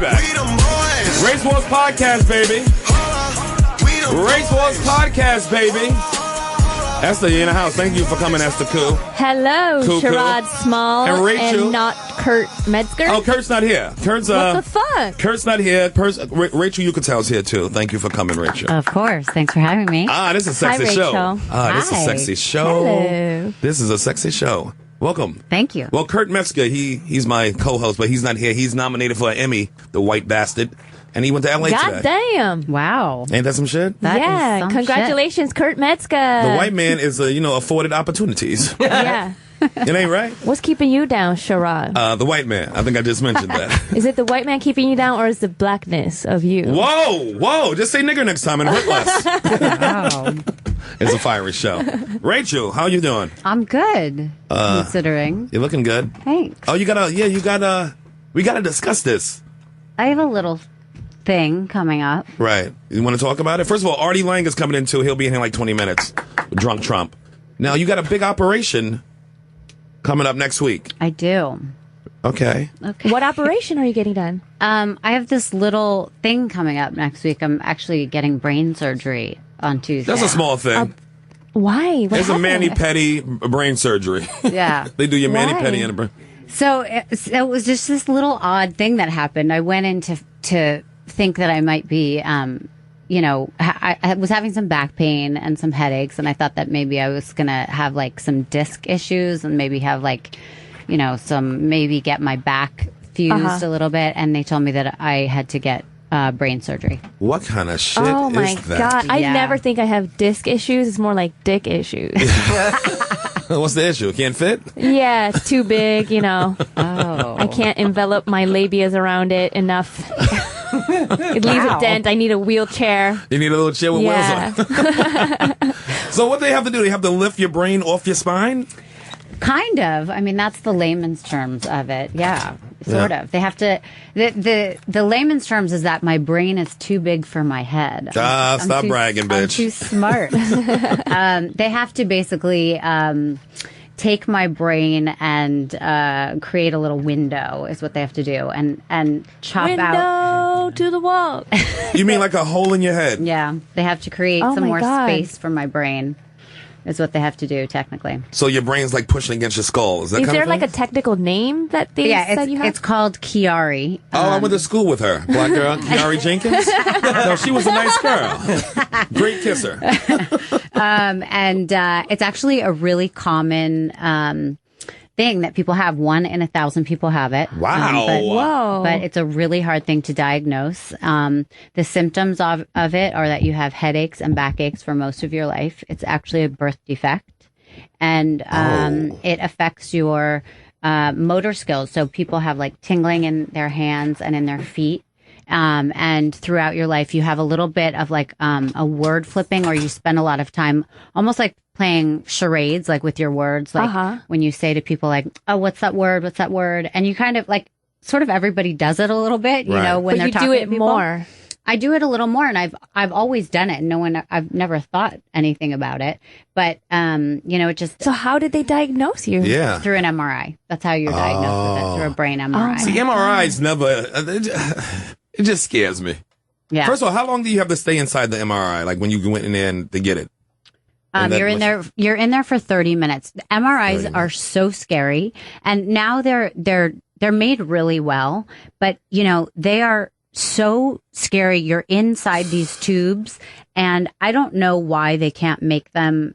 back. Race Wars Podcast, baby. Race Wars Podcast, baby. Esther, you're in the house. Thank you for coming, Esther Koo. Hello, Sherrod Small and Rachel. And not Kurt Metzger. Oh, Kurt's not here. Kurt's what the fuck? Kurt's not here. Rachel Uchitel's here too. Thank you for coming, Rachel. Of course. Thanks for having me. This is a sexy Hi, show. Rachel. This is a sexy show. Hello. This is a sexy show. Welcome. Thank you. Well, Kurt Metzger, he's my co-host, but he's not here. He's nominated for an Emmy, the white bastard. And he went to LA God today. damn. Wow. Ain't that some shit? That is some Congratulations, Kurt Metzger. The white man is, afforded opportunities. Yeah. It ain't right? What's keeping you down, Sherrod? The white man. I think I just mentioned that. Is it the white man keeping you down, or is the blackness of you? Whoa. Just say nigger next time and hurt less. Wow. It's a fiery show. Rachel, how you doing? I'm good, considering. You're looking good. Thanks. Oh, we gotta discuss this. I have a little thing coming up. Right. You want to talk about it? First of all, Artie Lange is coming in too. He'll be in here in like 20 minutes. Drunk Trump. Now, you got a big operation coming up next week. I do. Okay. What operation are you getting done? I have this little thing coming up next week. I'm actually getting brain surgery on Tuesday. That's a small thing. Why? What There's a happened? mani-pedi brain surgery. Yeah. They do your Why? mani-pedi and a brain. So it was just this little odd thing that happened. I went in to think that I might be, I was having some back pain and some headaches, and I thought that maybe I was going to have like some disc issues and maybe have maybe get my back fused a little bit. And they told me that I had to get brain surgery. What kind of shit Oh my is that? God. I Yeah. never think I have disc issues. It's more like dick issues. What's the issue? Can't fit? Yeah, it's too big, Oh. I can't envelop my labias around it enough. It leaves a dent. I need a wheelchair. You need a little chair with wheels on. So what they have to do? They have to lift your brain off your spine? Kind of. I mean, that's the layman's terms of it. Yeah, sort of. They have to. The layman's terms is that my brain is too big for my head. Stop bragging, bitch. I'm too smart. They have to basically take my brain and create a little window. Is what they have to do, and chop out. Window to the wall. You mean like a hole in your head? Yeah, they have to create Oh some my more God. space for my brain. Is what they have to do technically. So your brain's like pushing against your skull. Is that Is kind there of like a thing? technical name that they said you have? It's called Chiari. Oh, I went to school with her. Black girl, Kiari Jenkins. No, she was a nice girl. Great kisser. And it's actually a really common thing that people have. 1 in 1,000 people have it. Wow. Whoa. But it's a really hard thing to diagnose. The symptoms of it are that you have headaches and backaches for most of your life. It's actually a birth defect. And it affects your motor skills. So people have like tingling in their hands and in their feet. And throughout your life, you have a little bit of like a word flipping, or you spend a lot of time almost like playing charades, like with your words, like when you say to people like, oh, what's that word? What's that word? And you kind of like, sort of everybody does it a little bit, you know, when but they're you talking do to it people. more. I do it a little more, and I've always done it. I've never thought anything about it, but it just So how did they diagnose you? Yeah. through an MRI. That's how you're diagnosed with it, through a brain MRI. See, MRIs never. It just scares me. Yeah. First of all, how long do you have to stay inside the MRI? Like when you went in there to get it? You're in there for 30 minutes. The MRIs are so scary, and now they're made really well, but they are so scary. You're inside these tubes, and I don't know why they can't make them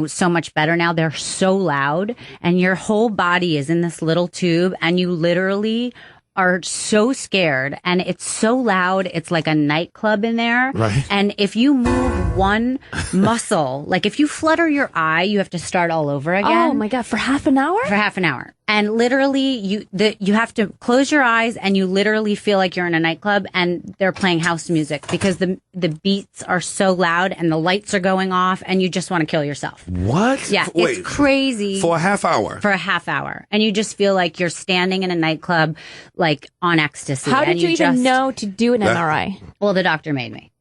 so much better now. They're so loud, and your whole body is in this little tube, and you literally are so scared, and it's so loud. It's like a nightclub in there. Right. And if you move one muscle, like if you flutter your eye, you have to start all over again. Oh my God, for half an hour? For half an hour. And literally you have to close your eyes, and you literally feel like you're in a nightclub and they're playing house music because the beats are so loud and the lights are going off, and you just want to kill yourself. What? Yeah, Wait, it's crazy. for a half hour. For a half hour. And you just feel like you're standing in a nightclub, like on ecstasy. How did and you even know to do an MRI? Well, the doctor made me.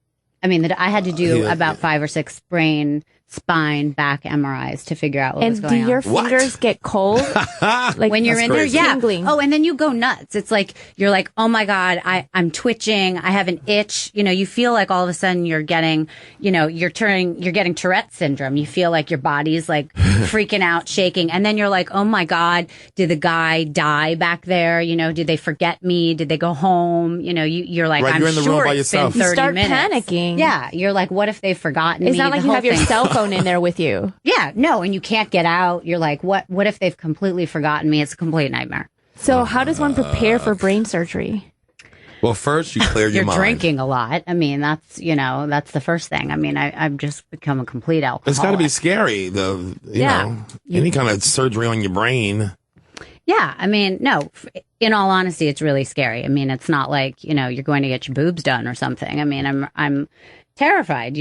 I mean, I had to do about 5 or 6 brain spine, back MRIs to figure out what was going on. And do your fingers get cold? Like when you're in there? Yeah. Tingling. Oh, and then you go nuts. It's like, you're like, oh my God, I'm twitching. I have an itch. You know, you feel like all of a sudden you're getting, you're getting Tourette syndrome. You feel like your body's like freaking out, shaking. And then you're like, oh my God, did the guy die back there? Did they forget me? Did they go home? You're like, I'm you're in the sure room by it's yourself. been 30 You start minutes. panicking. Yeah. You're like, what if they've forgotten me? It's not like you have your cell phone in there with you. Yeah, no, and you can't get out. You're like, what if they've completely forgotten me? It's a complete nightmare. So how does one prepare for brain surgery? Well, first you clear your mind. You're drinking a lot. I mean, that's the first thing. I mean, I've just become a complete alcoholic. It's got to be scary, any kind of surgery on your brain. Yeah, I mean, no, in all honesty, it's really scary. I mean, it's not like, you're going to get your boobs done or something. I mean, I'm terrified.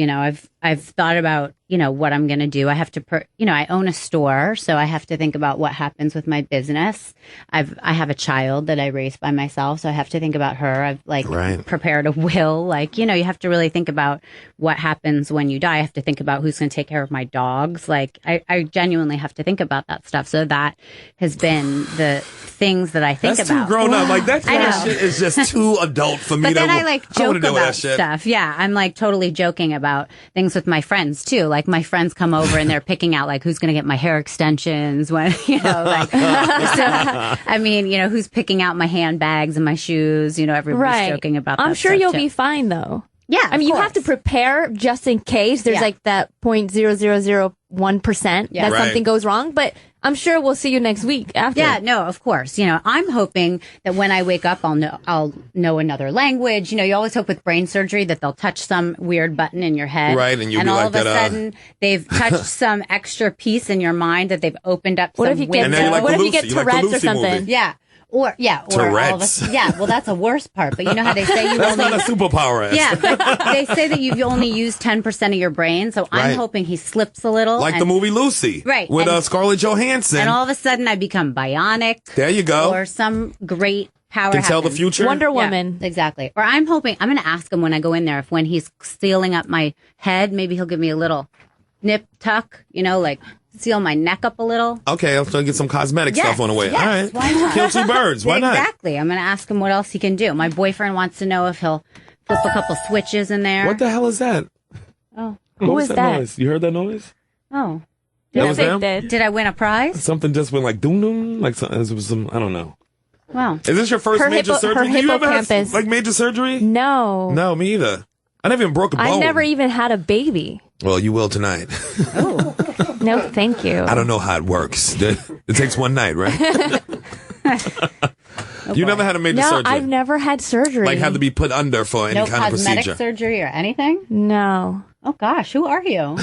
I've thought about, what I'm going to do. I have to, I own a store, so I have to think about what happens with my business. I have a child that I raised by myself, so I have to think about her. I've prepared a will. You have to really think about what happens when you die. I have to think about who's going to take care of my dogs. I genuinely have to think about that stuff. So that has been the things that I think That's about. Too grown up. That kind of shit is just too adult for me. But then I joke about that stuff. Yeah, I'm totally joking about things with my friends too. My friends come over and they're picking out who's going to get my hair extensions when so I mean who's picking out my handbags and my shoes. Everybody's joking about that. I'm sure stuff you'll too. be fine though. Yeah, I mean you have to prepare just in case there's that 0.0001% that something goes wrong, but I'm sure we'll see you next week after. Yeah, no, of course. I'm hoping that when I wake up, I'll know another language. You always hope with brain surgery that they'll touch some weird button in your head. Right, and you'll be all like of a sudden they've touched some extra piece in your mind that they've opened up what some if you get what if you get Tourette's or something? Movie. Yeah. Or Tourette's. Well, that's the worst part. But you know how they say you That's only... not a superpower. Yeah, but they say that you only use 10% of your brain. So I'm hoping he slips a little. Like the movie Lucy. Right. With Scarlett Johansson. And all of a sudden I become bionic. There you go. Or some great power Can tell the happens. future. Wonder Woman. Yeah, exactly. Or I'm hoping... I'm going to ask him when I go in there if when he's sealing up my head, maybe he'll give me a little nip tuck, seal my neck up a little. Okay, I'll get some cosmetic stuff on the way. Yes, all right. why not? Kill two birds. Why not? Exactly. I'm going to ask him what else he can do. My boyfriend wants to know if he'll flip a couple switches in there. What the hell is that? Oh. What was is that? noise? You heard that noise? Oh. That was them? Did I win a prize? Something just went doom doom, it was some, I don't know. Wow. Is this your first major surgery? Her Did you ever have hippocampus. major surgery? No. No, me either. I never even broke a bone. I never even had a baby. Well, you will tonight. Oh. No, thank you. I don't know how it works. It takes one night, right? You never had a major surgery? No, I've never had surgery. Had to be put under for any kind of procedure? No cosmetic surgery or anything? No. Oh, gosh. Who are you?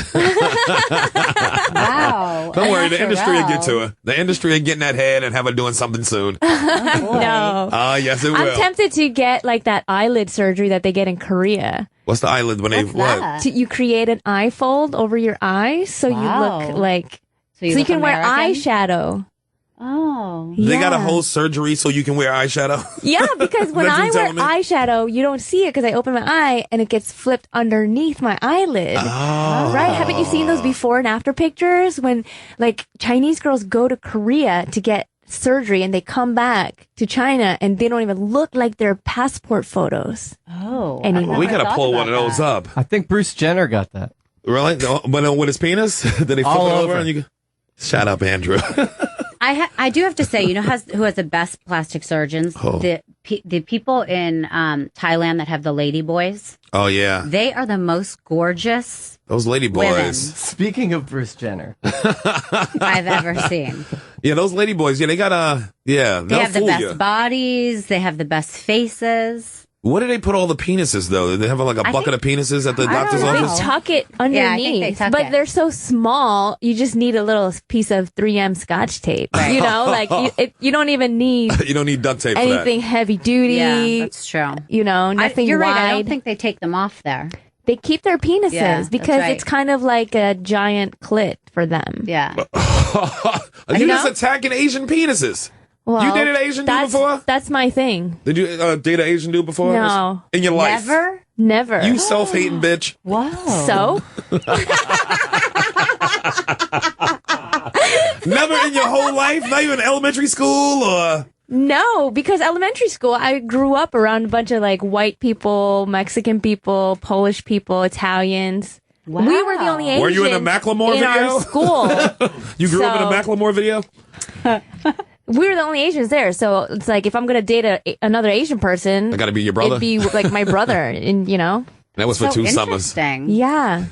Wow. Don't worry. The industry will get to her. The industry will get in that head and have her doing something soon. No. Yes, it will. I'm tempted to get that eyelid surgery that they get in Korea. What's the eyelid when What's what? that? You create an eye fold over your eyes so you look like... So you look can American? wear eyeshadow. Oh. They got a Yeah. whole surgery so you can wear eyeshadow? Yeah, because when That's what I you're wear telling me? eyeshadow, you don't see it because I open my eye and it gets flipped underneath my eyelid. Oh. Right? Haven't you seen those before and after pictures when Chinese girls go to Korea to get surgery and they come back to China and they don't even look like their passport photos? Oh. Anymore. We got to pull one of those up. I think Bruce Jenner got that. Really? But with his penis? Did they flip All it over? over. And you... Shut up, Andrew. I do have to say, who has the best plastic surgeons? Oh. The people in Thailand that have the lady boys. Oh, yeah. They are the most gorgeous Those lady women boys. Speaking of Bruce Jenner, I've ever seen. Yeah, those lady boys. Yeah, they got They they'll have the fool best you. bodies. They have the best faces. Where do they put all the penises, though? Do they have a bucket of penises at the doctor's know. They office? tuck it Yeah, I think underneath, they tuck but it. they're so small. You just need a little piece of 3M Scotch tape. Right. You don't even need You don't need duct tape for that. anything heavy duty. Yeah, that's true. Nothing You're wide. right. I don't think they take them off there. They keep their penises Yeah, that's because right. it's kind of like a giant clit for them. Yeah. Are you just attacking Asian penises? Well, You dated an Asian dude before? That's my thing. Did you date an Asian dude before? No. In your life? Never? Never. You self-hating bitch. Wow. So? Never in your whole life? Not even elementary school or... No, because elementary school, I grew up around a bunch of like white people, Mexican people, Polish people, Italians. Wow. We were the only Asians Were you in a Macklemore in video? our school. You grew up in a So- Macklemore video? We were the only Asians there, so it's like if I'm gonna date another Asian person, I gotta be your brother? It'd be like my brother, and you know, That was for So 2 summers. interesting. yeah.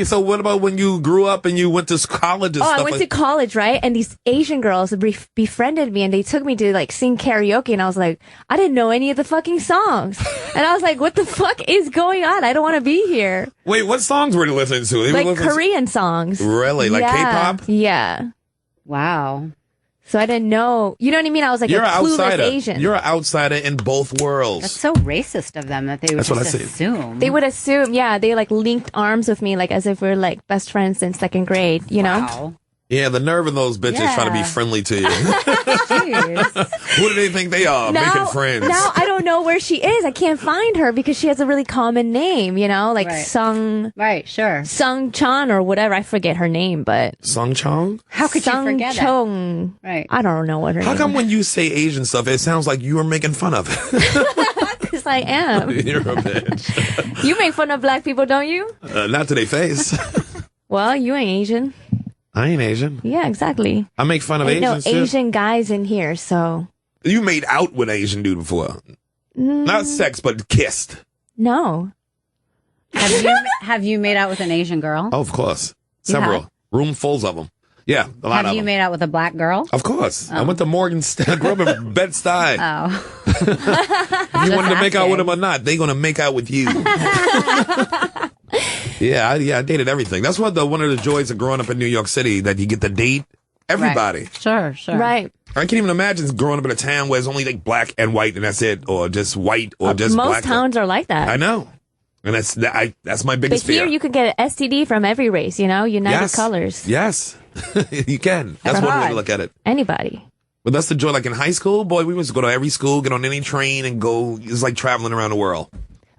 So what about when you grew up and you went to college and Oh, stuff I went to like college, right? And these Asian girls befriended me, and they took me to like sing karaoke, and I was like, I didn't know any of the fucking songs, and I was like, what the fuck is going on? I don't want to be here. Wait, what songs were you listening to? They were Like listening to- Korean songs. Really? Like Yeah. K-pop? Yeah. Wow. So I didn't know. You know what I mean? I was like You're a an clueless outsider. Asian. You're an outsider in both worlds. That's so racist of them that they would That's what just I say. assume. They would assume, yeah, they like linked arms with me, like as if we're like best friends in second grade, you know? Wow. Yeah, the nerve of those bitches Yeah. trying to be friendly to you. Jeez. Who do they think they are? Making friends. Now I don't know where she is. I can't find her because she has a really common name, you know, like Right. Sung Sure. Chan or whatever. I forget her name, but Sung Chong? How could you Sung forget it? Chong. Right. I don't know what her How name come when you say Asian stuff, it sounds like you are making fun of it? Because I am. You're a bitch. You make fun of black people, don't you? Not to their face. Well, you ain't Asian. I ain't Asian. Yeah, exactly. I make fun of Ain't no Asians too. Asian guys in here, so You made out with an Asian dude before. Not sex, but kissed. no. Have you made out with an Asian girl? Oh, of course. You Several. have? Roomfuls of them. Yeah, a lot Have of you them. made out with a black girl? Of course. I went to Morgan State. I grew up in Bed-Stuy. Oh. If you wanted to make out with them or not, they're going to make out with you. I dated everything. That's what one of the joys of growing up in New York City, that you get to date everybody. Sure. Right. I can't even imagine growing up in a town where it's only like black and white and that's it, or just white or just Most black. towns are like that. I know. And that's my But biggest here fear. you could get an STD from every race, you know? United Colors. Yes. You can. That's one way to look at it. Anybody. But that's the joy. Like in high school, boy, we used to go to every school, get on any train and go. It's like traveling around the world.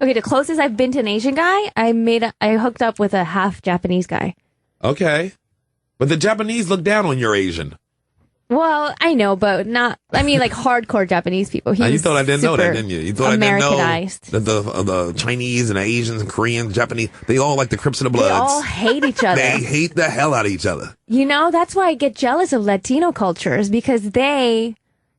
Okay, the closest I've been to an Asian guy, I hooked up with a half Japanese guy. Okay. But the Japanese look down on your Asian. Well, I know, but not, I mean, like hardcore Japanese people. You thought I didn't know that, didn't you? You thought I didn't know Americanized. that the Chinese and the Asians and Koreans, Japanese, they all like the Crips and the Bloods. They all hate each other. They hate the hell out of each other. You know, that's why I get jealous of Latino cultures because they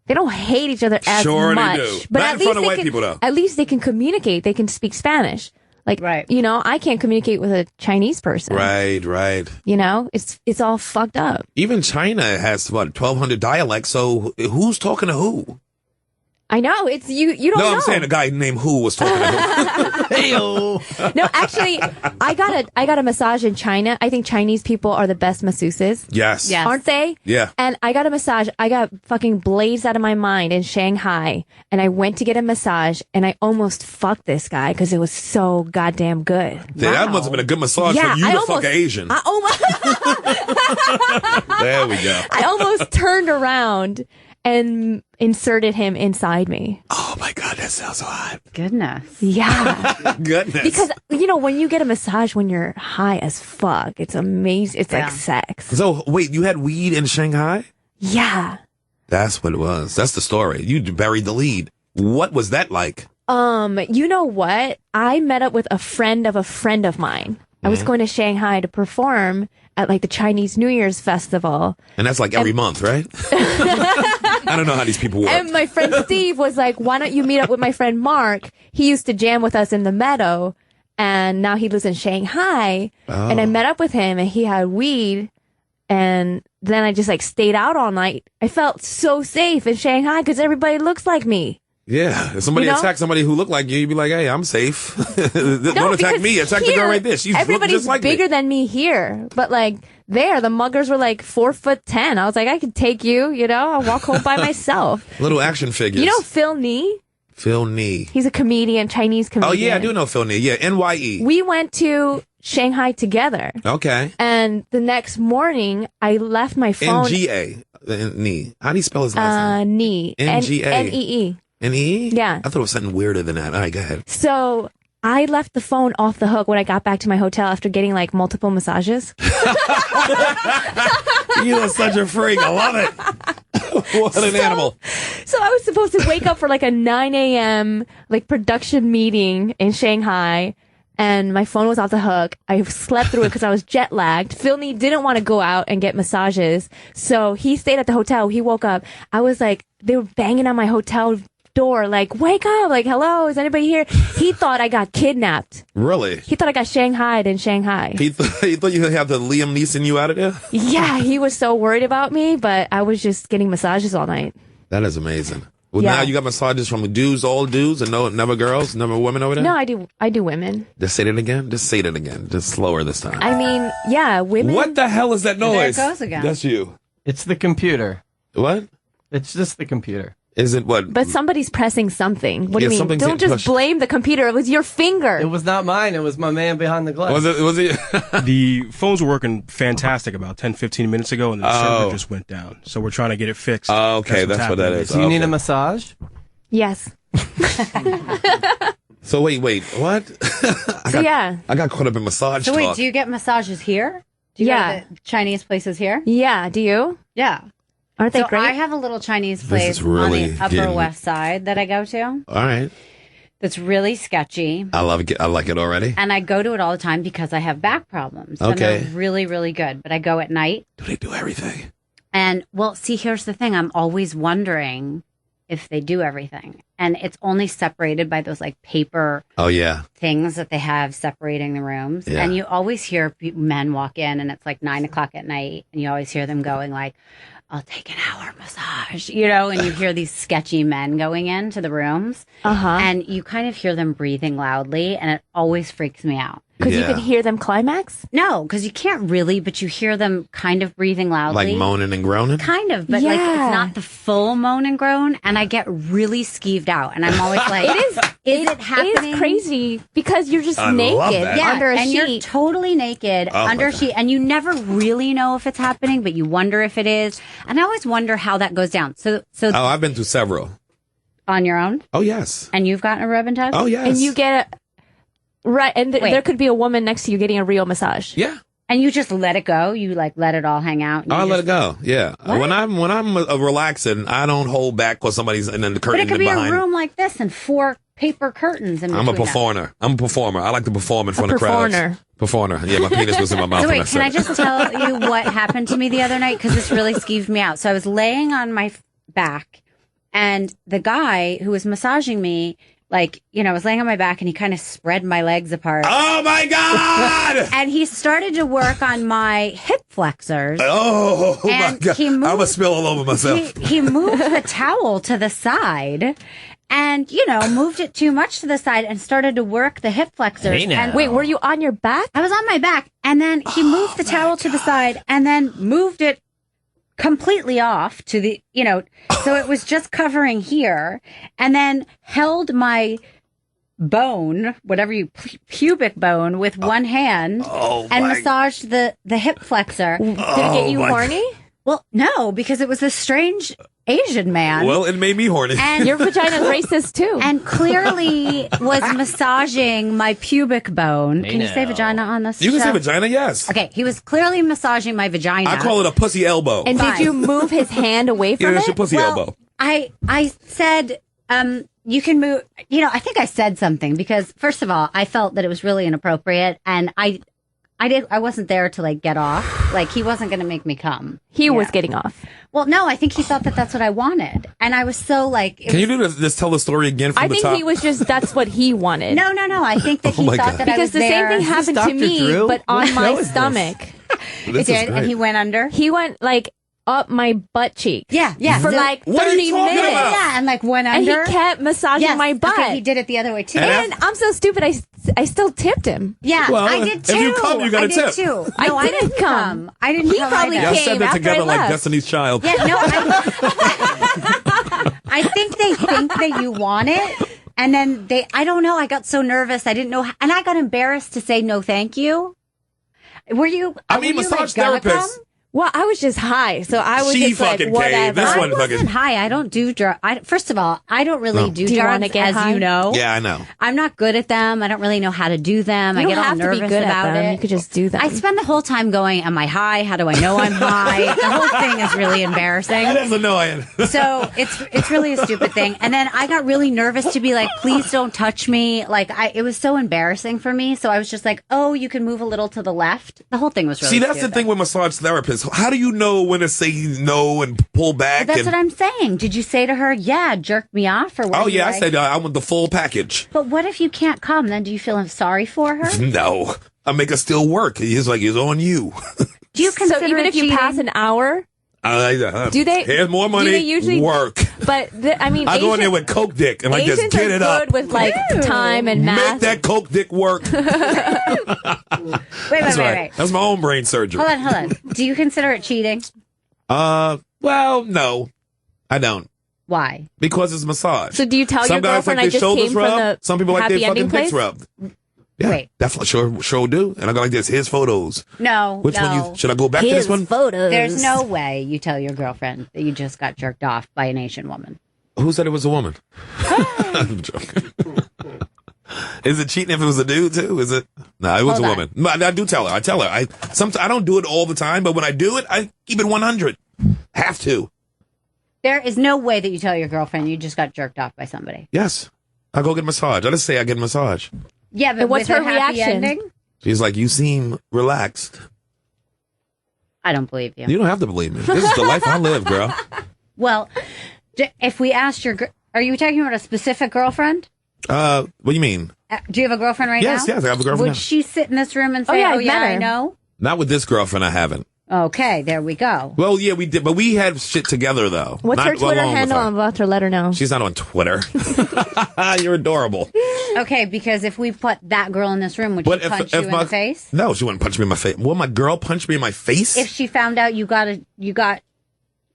don't hate each other as Sure they much. do. But Not at in least front of they white can, people, though. At least they can communicate. They can speak Spanish. Like, Right. you know, I can't communicate with a Chinese person. Right. You know, it's all fucked up. Even China has, 1,200 dialects, so who's talking to who? I know. It's you don't know. No, I'm saying a guy named Who was talking to who. Hey-o. No, actually, I got a massage in China. I think Chinese people are the best masseuses. Yes. Yeah. Aren't they? Yeah. And I got a massage. I got fucking blazed out of my mind in Shanghai. And I went to get a massage and I almost fucked this guy because it was so goddamn good. Yeah, that must have been a good massage for you to fuck an Asian. There There we go. I almost turned around and inserted him inside me. Oh my God, that sounds so hot. Goodness. Yeah. Goodness. Because, you know, when you get a massage when you're high as fuck, it's amazing. It's like sex. So, wait, you had weed in Shanghai? Yeah. That's what it was. That's the story. You buried the lead. What was that like? You know what? I met up with a friend of mine. I was going to Shanghai to perform at like the Chinese New Year's festival. And that's like every month, right? I don't know how these people work. And my friend Steve was like, why don't you meet up with my friend Mark? He used to jam with us in the Meadow and now he lives in Shanghai. Oh. And I met up with him and he had weed. And then I just like stayed out all night. I felt so safe in Shanghai because everybody looks like me. Yeah, if somebody You know? attacked somebody who looked like you, you'd be like, hey, I'm safe. Don't attack because me. Attack the girl here, right there. She's looking everybody's just like bigger me. than me here, but like there, the muggers were like 4'10". I was like, I could take you. You know, I'll walk home by myself. Little action figures. You know Phil Nee? Phil Nee. He's a comedian, Chinese comedian. Oh, yeah, I do know Phil Nee. Yeah, NYE. We went to Shanghai together, Okay. and the next morning I left my phone. NGA. Nee. How do you spell his last name? Nee. NGA. N-E-E. NE? Yeah. I thought it was something weirder than that. All right, go ahead. So I left the phone off the hook when I got back to my hotel after getting like multiple massages. You are such a freak. I love it. What an animal. So I was supposed to wake up for like a 9 a.m. like production meeting in Shanghai, and my phone was off the hook. I slept through it because I was jet lagged. Philney didn't want to go out and get massages, so he stayed at the hotel. He woke up. I was like, they were banging on my hotel door, like, wake up, like, hello, is anybody here? He thought I got kidnapped. Really? He thought I got shanghaied in Shanghai. He thought you could have the Liam Neeson you out of there? Yeah, he was so worried about me, but I was just getting massages all night. That is amazing. Well, Yeah. now you got massages from dudes, all dudes, and never girls, never women over there? No, I do women. Just say that again? Just say that again. Just slower this time. I mean, yeah, women. What the hell is that noise? There it goes again. That's you. It's the computer. What? It's just the computer. Is it what? But somebody's pressing something. What do Yeah, you mean? something's Don't getting just pushed. blame the computer. It was your finger. It was not mine. It was my man behind the glass. Was it? The phones were working fantastic about 10, 15 minutes ago, and the Oh. server just went down. So we're trying to get it fixed. Oh, okay, what's that's what that happening. is. Do you need Okay. a massage? Yes. So wait, what? So yeah. I got caught up in massage So talk. wait, do you get massages here? Do you Yeah. go to the Chinese places here? Yeah. Do you? Yeah. Aren't they So great? I have a little Chinese This place is really on the Upper getting- West Side that I go to. All right. That's really sketchy. I love it. I like it already. And I go to it all the time because I have back problems. Okay. And they're really, really good. But I go at night. Do they do everything? And, well, see, here's the thing. I'm always wondering if they do everything. And it's only separated by those, like, paper Oh, yeah. things that they have separating the rooms. Yeah. And you always hear men walk in, and it's like 9 o'clock at night. And you always hear them going, like, I'll take an hour massage, you know, and you hear these sketchy men going into the rooms. Uh-huh. And you kind of hear them breathing loudly, and it always freaks me out. Because you Yeah. can hear them climax? No, because you can't really, but you hear them kind of breathing loudly. Like moaning and groaning? Kind of, but like Yeah. it's not the full moan and groan, and I get really skeeved out, and I'm always like, Is it happening? It is crazy because you're just I love naked that. Yeah, under a and you're sheet. totally naked Oh, my under a God. sheet, and you never really know if it's happening, but you wonder if it is. And I always wonder how that goes down. So Oh, I've been through several. on your own, Oh, yes. and you've gotten a rub and tug. Oh, yes. And you get a... Right, and Wait. there could be a woman next to you getting a real massage. Yeah. And you just let it go. You like let it all hang out. and Oh, you I let just- it go. Yeah. What? When I'm relaxing, I don't hold back because somebody's and then the But curtain it could be behind. a room like this and 4 paper curtains in I'm a between us. performer. I like to perform in front of crowds. performer. Performer. Yeah, my penis was in my mouth. So when wait, said can I it. just tell you what happened to me the other night? Because this really skeeved me out. So I was laying on my back, and the guy who was massaging me, like, you know, I was laying on my back, and he kind of spread my legs apart. Oh my God! And he started to work on my hip flexors. Oh my And God! he moved- I'm gonna spill all over myself. He moved the towel to the side and, you know, moved it too much to the side and started to work the hip flexors. Hey now. And Wait, were you on your back? I was on my back, and then he moved the towel to the side and then moved it completely off to the, you know, so it was just covering here, and then held my bone, whatever you, pubic bone, with one hand Oh and my- massaged the hip flexor. Did it get you my- horny? Well, no, because it was this strange Asian man. Well, it made me horny. and Your vagina's racist too. and clearly was massaging my pubic bone. Hey Can you say now. vagina on this You can show? say vagina, yes. Okay, he was clearly massaging my vagina. I call it a pussy elbow. And Fine. did you move his hand away yeah, from that's your it? pussy well, elbow. I said, you can move. You know, I think I said something because first of all, I felt that it was really inappropriate, and I wasn't there to like get off. Like he wasn't going to make me come. He was Yeah. getting off. Well, no, I think he thought that that's what I wanted, and I was so like. Can you do this? Just tell the story again from I the think top. he was just, that's what he wanted. No. I think that Oh he my thought God. that I was Because the same there. thing Is happened this to Dr. me, Drew? but What on show my is this? stomach. This It is did, great. and he went under. He went like up my butt cheek. Yeah. For like 30 What are you talking minutes. about? Yeah, and like went And under. he kept massaging Yes. my butt. Okay, he did it the other way too. And I'm so stupid, I still tipped him. Yeah, Well, I did if too. you come, you gotta I did tip. too. I No, didn't come. I didn't He come probably either. Y'all came said that after together I like left. Destiny's Child. Yeah, no, I think they think that you want it, and then I don't know. I got so nervous. I didn't know, and I got embarrassed to say no, thank you. Were you? I mean, were you, massage gonna therapists. come? Well, I was just high, so I was She just like, fucking came. whatever. This I one wasn't fucking. high. I don't do drugs. First of all, I don't really do you wanna drugs, get as high? you know. Yeah, I know. I'm not good at them. I don't really know how to do them. You I don't get all have to nervous be good about at them. it. You could just do them. I spend the whole time going, am I high? How do I know I'm high? The whole thing is really embarrassing. That is annoying. So it's really a stupid thing. And then I got really nervous to be like, please don't touch me. Like it was so embarrassing for me. So I was just like, oh, you can move a little to the left. The whole thing was really See, that's stupid. the thing with massage therapists. How do you know when to say no and pull back? But that's and, what I'm saying. Did you say to her, yeah, jerk me off? Or what? oh, yeah, I said I want the full package. But what if you can't come? Then do you feel sorry for her? No. I make her still work. He's like, it's on you. Do you consider so even it if you cheating? pass an hour, do they? Here's more money. Do they usually work? But I mean, I go in there with Coke dick and like, just Asians get are it good up. with like time and Make math. that Coke dick work. Wait. That's right. That's my own brain surgery. Hold on. Do you consider it cheating? Well, no, I don't. Why? Because it's massage. So do you tell Some your guys girlfriend like I their just shoulders came from rubbed. the Some people like happy their fucking ending dicks place? rubbed. Yeah, Wait. definitely sure do. And I go like this. Here's photos. No. Which one should I go back to Here's this one? photos. There's no way you tell your girlfriend that you just got jerked off by an Asian woman. Who said it was a woman? I'm joking. Is it cheating if it was a dude too? Is it? No, it was Hold a on. woman. No, I do tell her. I tell her. I don't do it all the time, but when I do it, I keep it 100. Have to. There is no way that you tell your girlfriend you just got jerked off by somebody. Yes. I go get a massage. I just say I get a massage. Yeah, but And what's with her a happy reaction? ending? She's like, you seem relaxed. I don't believe you. You don't have to believe me. This is the life I live, girl. Well, if we asked are you talking about a specific girlfriend? What do you mean? Do you have a girlfriend right now? Yes, I have a girlfriend Would now. she sit in this room and say, yeah, oh I've yeah, met her. I know? Not with this girlfriend, I haven't. Okay, there we go. Well, yeah, we did, but we had shit together, though. What's Not her Twitter along with handle? her. I'm about to let her know. She's not on Twitter. You're adorable. Okay, because if we put that girl in this room, would she punch you in the face? No, she wouldn't punch me in my face. Will my girl punch me in my face? If she found out you got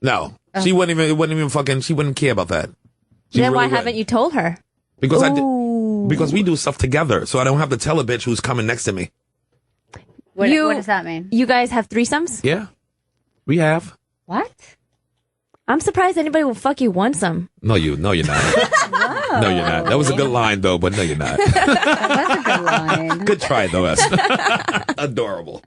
No. She wouldn't even she wouldn't care about that. She Then why really haven't wouldn't. you told her? Because Ooh. because we do stuff together, so I don't have to tell a bitch who's coming next to me. what does that mean? You guys have threesomes? Yeah. We have. What? I'm surprised anybody will fuck you once-some. No, you're not. No, you're not. That was a good line, though, but no, you're not. That was a good line. Good try, though, Esther. Adorable.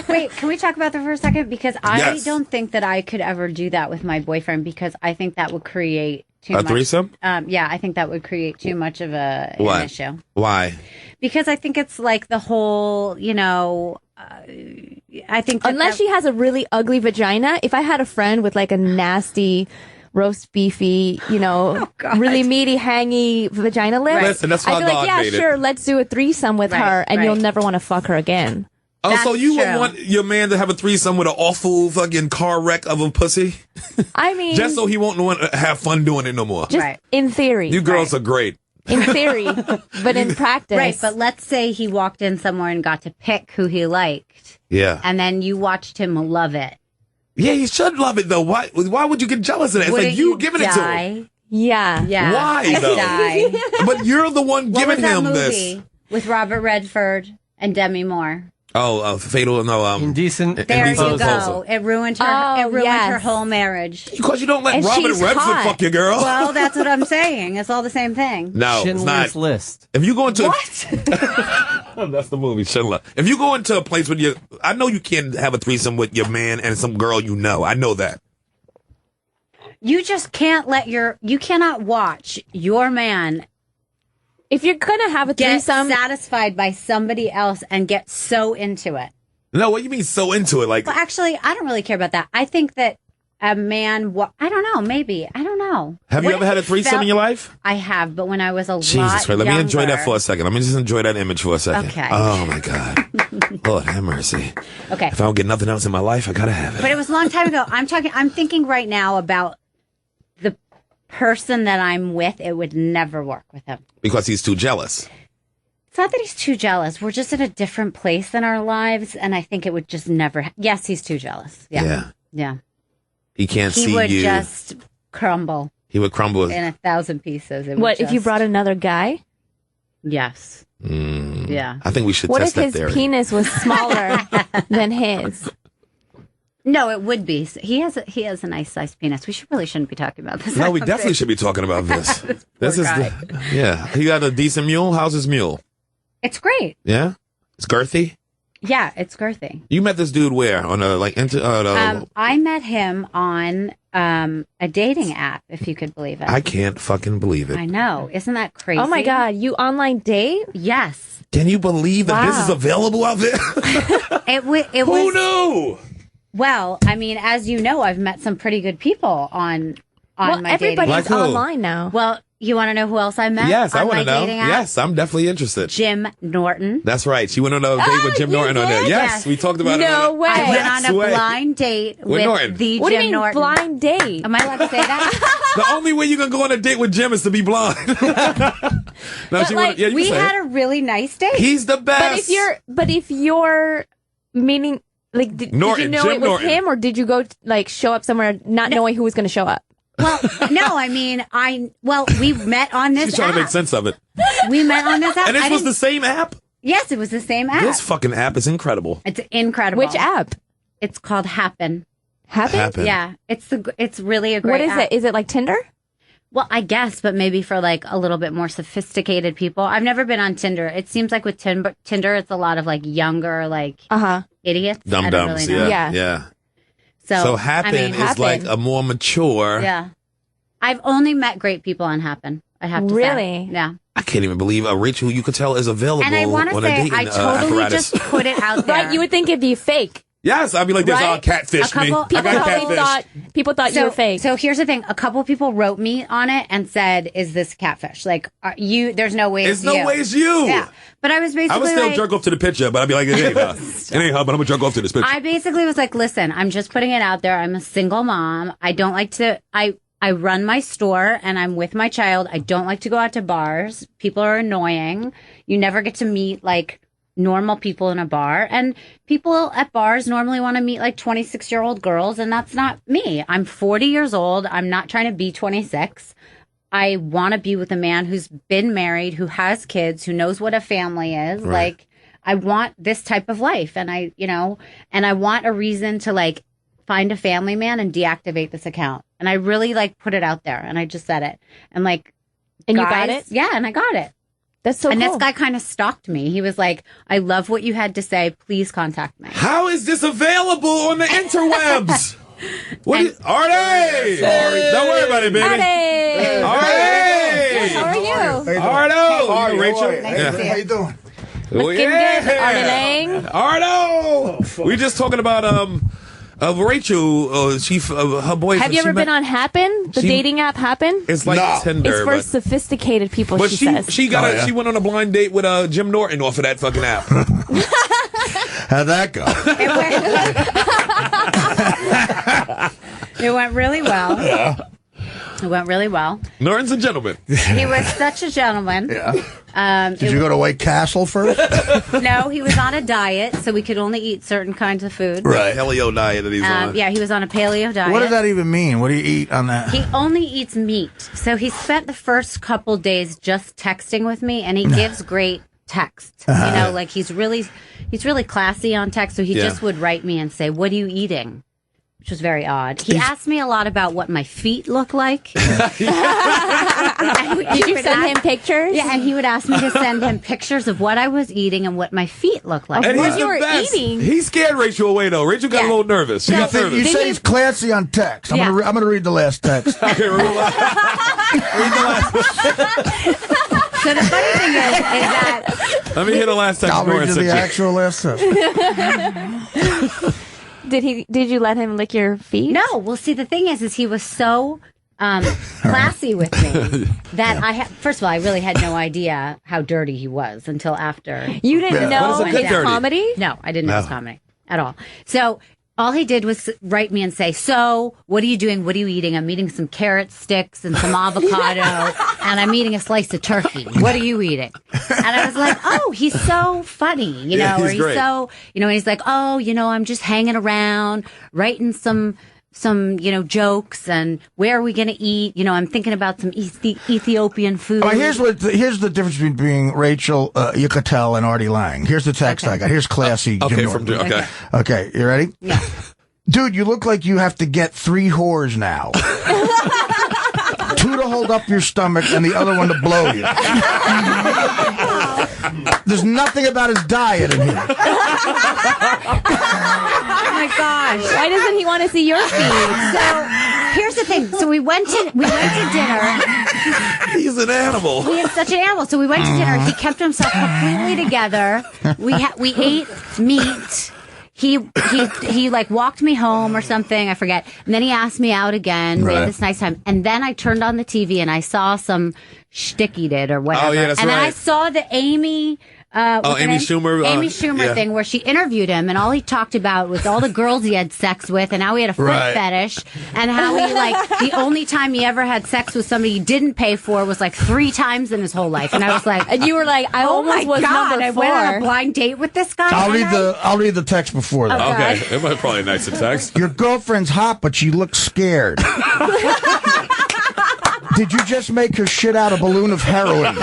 Wait, can we talk about that for a second? Because I Yes. don't think that I could ever do that with my boyfriend because I think that would create too A much. threesome? Yeah, I think that would create too much of an Why? issue. Why? Because I think it's like the whole, I think that Unless she has a really ugly vagina. If I had a friend with like a nasty, roast beefy, really meaty, hangy vagina lips, Listen, that's how I'd be like, God yeah, made it. sure, let's do a threesome with Right, her, and right. you'll never want to fuck her again. Oh, so That's you would true. want your man to have a threesome with an awful fucking car wreck of a pussy? I mean, Just so he won't want to have fun doing it no more. just Right. in theory. You girls are great. In theory, but in practice. Right, but let's say he walked in somewhere and got to pick who he liked, Yeah. and then you watched him love it. Yeah, you should love it, though. Why would you get jealous of that? It's Wouldn't like you giving it to him. die? Yeah. Yeah. Why, I'd though? die. But you're the one What was giving that him movie this. with Robert Redford and Demi Moore? Oh, fatal, no, Indecent. There you Indecent go. proposal. It ruined her. Oh, it ruined yes. her whole marriage. Because you don't let And Robert she's Redford hot. fuck your girl. Well, that's what I'm saying. It's all the same thing. No, it's Schindler's not. List. If you go into that's the movie Schindler. If you go into a place where I know you can't have a threesome with your man and some girl you know. I know that. You just can't you cannot watch your man If you're gonna have a get threesome, satisfied by somebody else and get so into it. No, what you mean so into it? Like, Well, actually, I don't really care about that. I think that a man, I don't know, maybe. I don't know. have you What ever if had a he threesome felt- in your life? I have, but when I was a lot Jesus Christ, let me enjoy that younger- for a second. Let me just enjoy that image for a second. Okay. Oh, my God. Lord have mercy. Okay. If I don't get nothing else in my life, I gotta have it. But it was a long time ago. I'm thinking right now about the person that I'm with. It would never work with him. Because he's too jealous. It's not that he's too jealous. We're just in a different place in our lives, and I think it would just never. Yes, he's too jealous. Yeah. He can't He see would you. just crumble He would crumble. in 1,000 pieces. It would what if you just- brought another guy? Yes. Yeah. I think we should What test if that his theory. penis was smaller than his? No, it would be. He has a nice sized penis. We shouldn't be talking about this. No, we definitely should be talking about this. This is he got a decent mule. How's his mule? It's great. Yeah, it's girthy. Yeah, it's girthy. You met this dude where on a I met him on a dating app, if you could believe it. I can't fucking believe it. I know, isn't that crazy? Oh my God, you online date? Yes. Can you believe that this is available out there? Who knew? Well, I mean, as you know, I've met some pretty good people on my dating app. Everybody's online now. Well, you want to know who else I met? Yes, I want to know. Yes, I'm definitely interested. Jim Norton. That's right. She went on a date with Jim Norton on there. Yes, we talked about it. No way. I went on a blind date with Norton. the What do Jim you mean Norton. blind date? Am I allowed to say that? The only way you can go on a date with Jim is to be blind. We had a really nice date. He's the best. But if you're meaning, like, did you know Jim it was Norton. him, or did you go like show up somewhere not knowing who was going to show up? Well, no, I mean, we met on this She's trying app. to make sense of it. We met on this app. And this was the same app? Yes, it was the same app. This fucking app is incredible. It's incredible. Which app? It's called Happen. Happen? Yeah, it's really a great What is app. it? Is it like Tinder? Well, I guess, but maybe for like a little bit more sophisticated people. I've never been on Tinder. It seems like with Tinder, it's a lot of like younger, like idiots. Dum-dums, really know. yeah. So Happen is like a more mature. Yeah. I've only met great people on Happen. I have to say. Really? Yeah. I can't even believe Rachel, you could tell, is available And I want to on a say, dating I totally apparatus. just put it out there. Right? You would think it'd be fake. Yes, I'd be like, there's all catfish me. People thought you were fake. So here's the thing: a couple people wrote me on it and said, "Is this catfish? Like, there's no way There's no way it's you." Yeah, but I was basically I would still jerk off to the picture, but I'd be like, it ain't her. It ain't her, but I'm gonna jerk off to this picture. I basically was like, "Listen, I'm just putting it out there. I'm a single mom. I don't like to. I run my store and I'm with my child. I don't like to go out to bars. People are annoying. You never get to meet like normal people in a bar. And people at bars normally want to meet like 26-year-old girls. And that's not me. I'm 40 years old. I'm not trying to be 26. I want to be with a man who's been married, who has kids, who knows what a family is. Right. Like, I want this type of life. And I want a reason to like find a family man and deactivate this account. And I really like put it out there and I just said it. And like, and guys, you got it? Yeah. And I got it. That's so and cool. this guy kind of stalked me. He was like, I love what you had to say. Please contact me. How is this available on the interwebs? Artie! Don't worry about it, baby. Artie! How are you? Artie! Rachel. How you doing? Looking good. Artie Lange. Artie! We just talking about Rachel. Her boyfriend. Have you ever been on Happen? The dating app Happen? It's like Tinder. It's for sophisticated people. But she says she went on a blind date with Jim Norton off of that fucking app. How'd that go? It went really well. Yeah. It went really well. Norton's a gentleman. He was such a gentleman. Yeah. Did you go to White Castle first? No, he was on a diet, so we could only eat certain kinds of food. Right. Paleo diet that he's on. Yeah, he was on a paleo diet. What does that even mean? What do you eat on that? He only eats meat. So he spent the first couple days just texting with me, and he gives great text. You know, like he's really classy on text, so he just would write me and say, "What are you eating?" Which was very odd. He asked me a lot about what my feet look like. Did you send him pictures? Yeah, and he would ask me to send him pictures of what I was eating and what my feet looked like. And what he's you the were best. eating. He scared Rachel away, though. Rachel got a little nervous. She got nervous. You say he's classy on text. I'm gonna read the last text. Okay, read the last. So the funny thing is that... Let me hear the last text. I'll read you the actual last text. Did you let him lick your feet? No. Well, see, the thing is he was so classy with me that first of all, I really had no idea how dirty he was until after. You didn't know What is a good his dirty? comedy? No, I didn't know his comedy at all. So all he did was write me and say, "So, what are you doing? What are you eating?" "I'm eating some carrot sticks and some avocado, and I'm eating a slice of turkey. What are you eating?" And I was like, "Oh, he's so funny, you know." He's great. so, and he's like, "Oh, I'm just hanging around, writing some jokes, and where are we going to eat? I'm thinking about some Ethiopian food." Here's the difference between being Rachel Uchitel and Artie Lange. Here's the text I got. Here's classy. Okay, Jim Norton. okay. Okay, you ready? Yeah. Dude, you look like you have to get 3 whores now. 2 to hold up your stomach and the other one to blow you. There's nothing about his diet in here. Oh my gosh. Why doesn't he want to see your feet? So here's the thing. So we went to dinner. He's an animal. He is such an animal. So we went to dinner. He kept himself completely together. We ate meat. He like walked me home or something. I forget. And then he asked me out again. We had this nice time. And then I turned on the TV and I saw some shtick he did or whatever. Oh, yeah, that's and right. then I saw the Amy Schumer. Amy Schumer thing where she interviewed him and all he talked about was all the girls he had sex with and how he had a foot fetish and how he the only time he ever had sex with somebody he didn't pay for was 3 times in his whole life. And I was like, And you were like, I almost was number 4. I went on a blind date with this guy. I'll read the text before that. Okay, it was probably nice to text. Your girlfriend's hot, but she looks scared. Did you just make her shit out a balloon of heroin?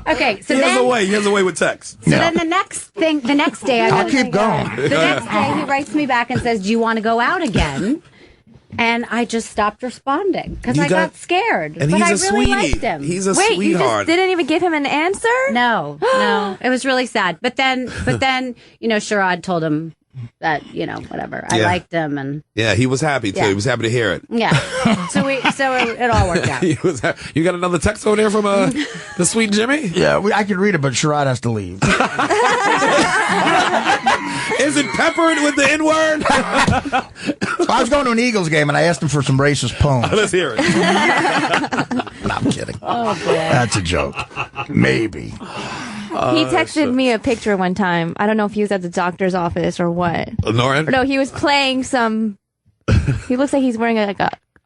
Okay, so He has a way with text. So then the next day, I'll keep going. The next day, he writes me back and says, "Do you want to go out again?" And I just stopped responding because I got scared. And but he's I a really sweetie. liked him. He's a Wait, you just sweetheart. didn't even give him an answer? No, it was really sad. But then, Sherrod told him that whatever. I liked him, and Yeah, he was happy too. Yeah. He was happy to hear it. yeah. So it all worked out. He was you got another text over there from the sweet Jimmy? Yeah, I can read it, but Sherrod has to leave. Is it peppered with the N-word? I was going to an Eagles game, and I asked him for some racist poems. Let's hear it. No, I'm kidding. Oh boy. That's a joke. Maybe. He texted me a picture one time. I don't know if he was at the doctor's office or what. Norton? No, he was playing some. He looks like he's wearing a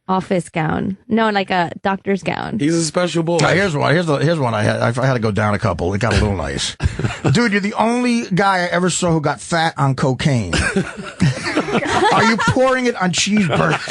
office gown. No, like a doctor's gown. He's a special boy. Here's one. Here's one. I had to go down a couple. It got a little nice. Dude, you're the only guy I ever saw who got fat on cocaine. Are you pouring it on cheeseburgers?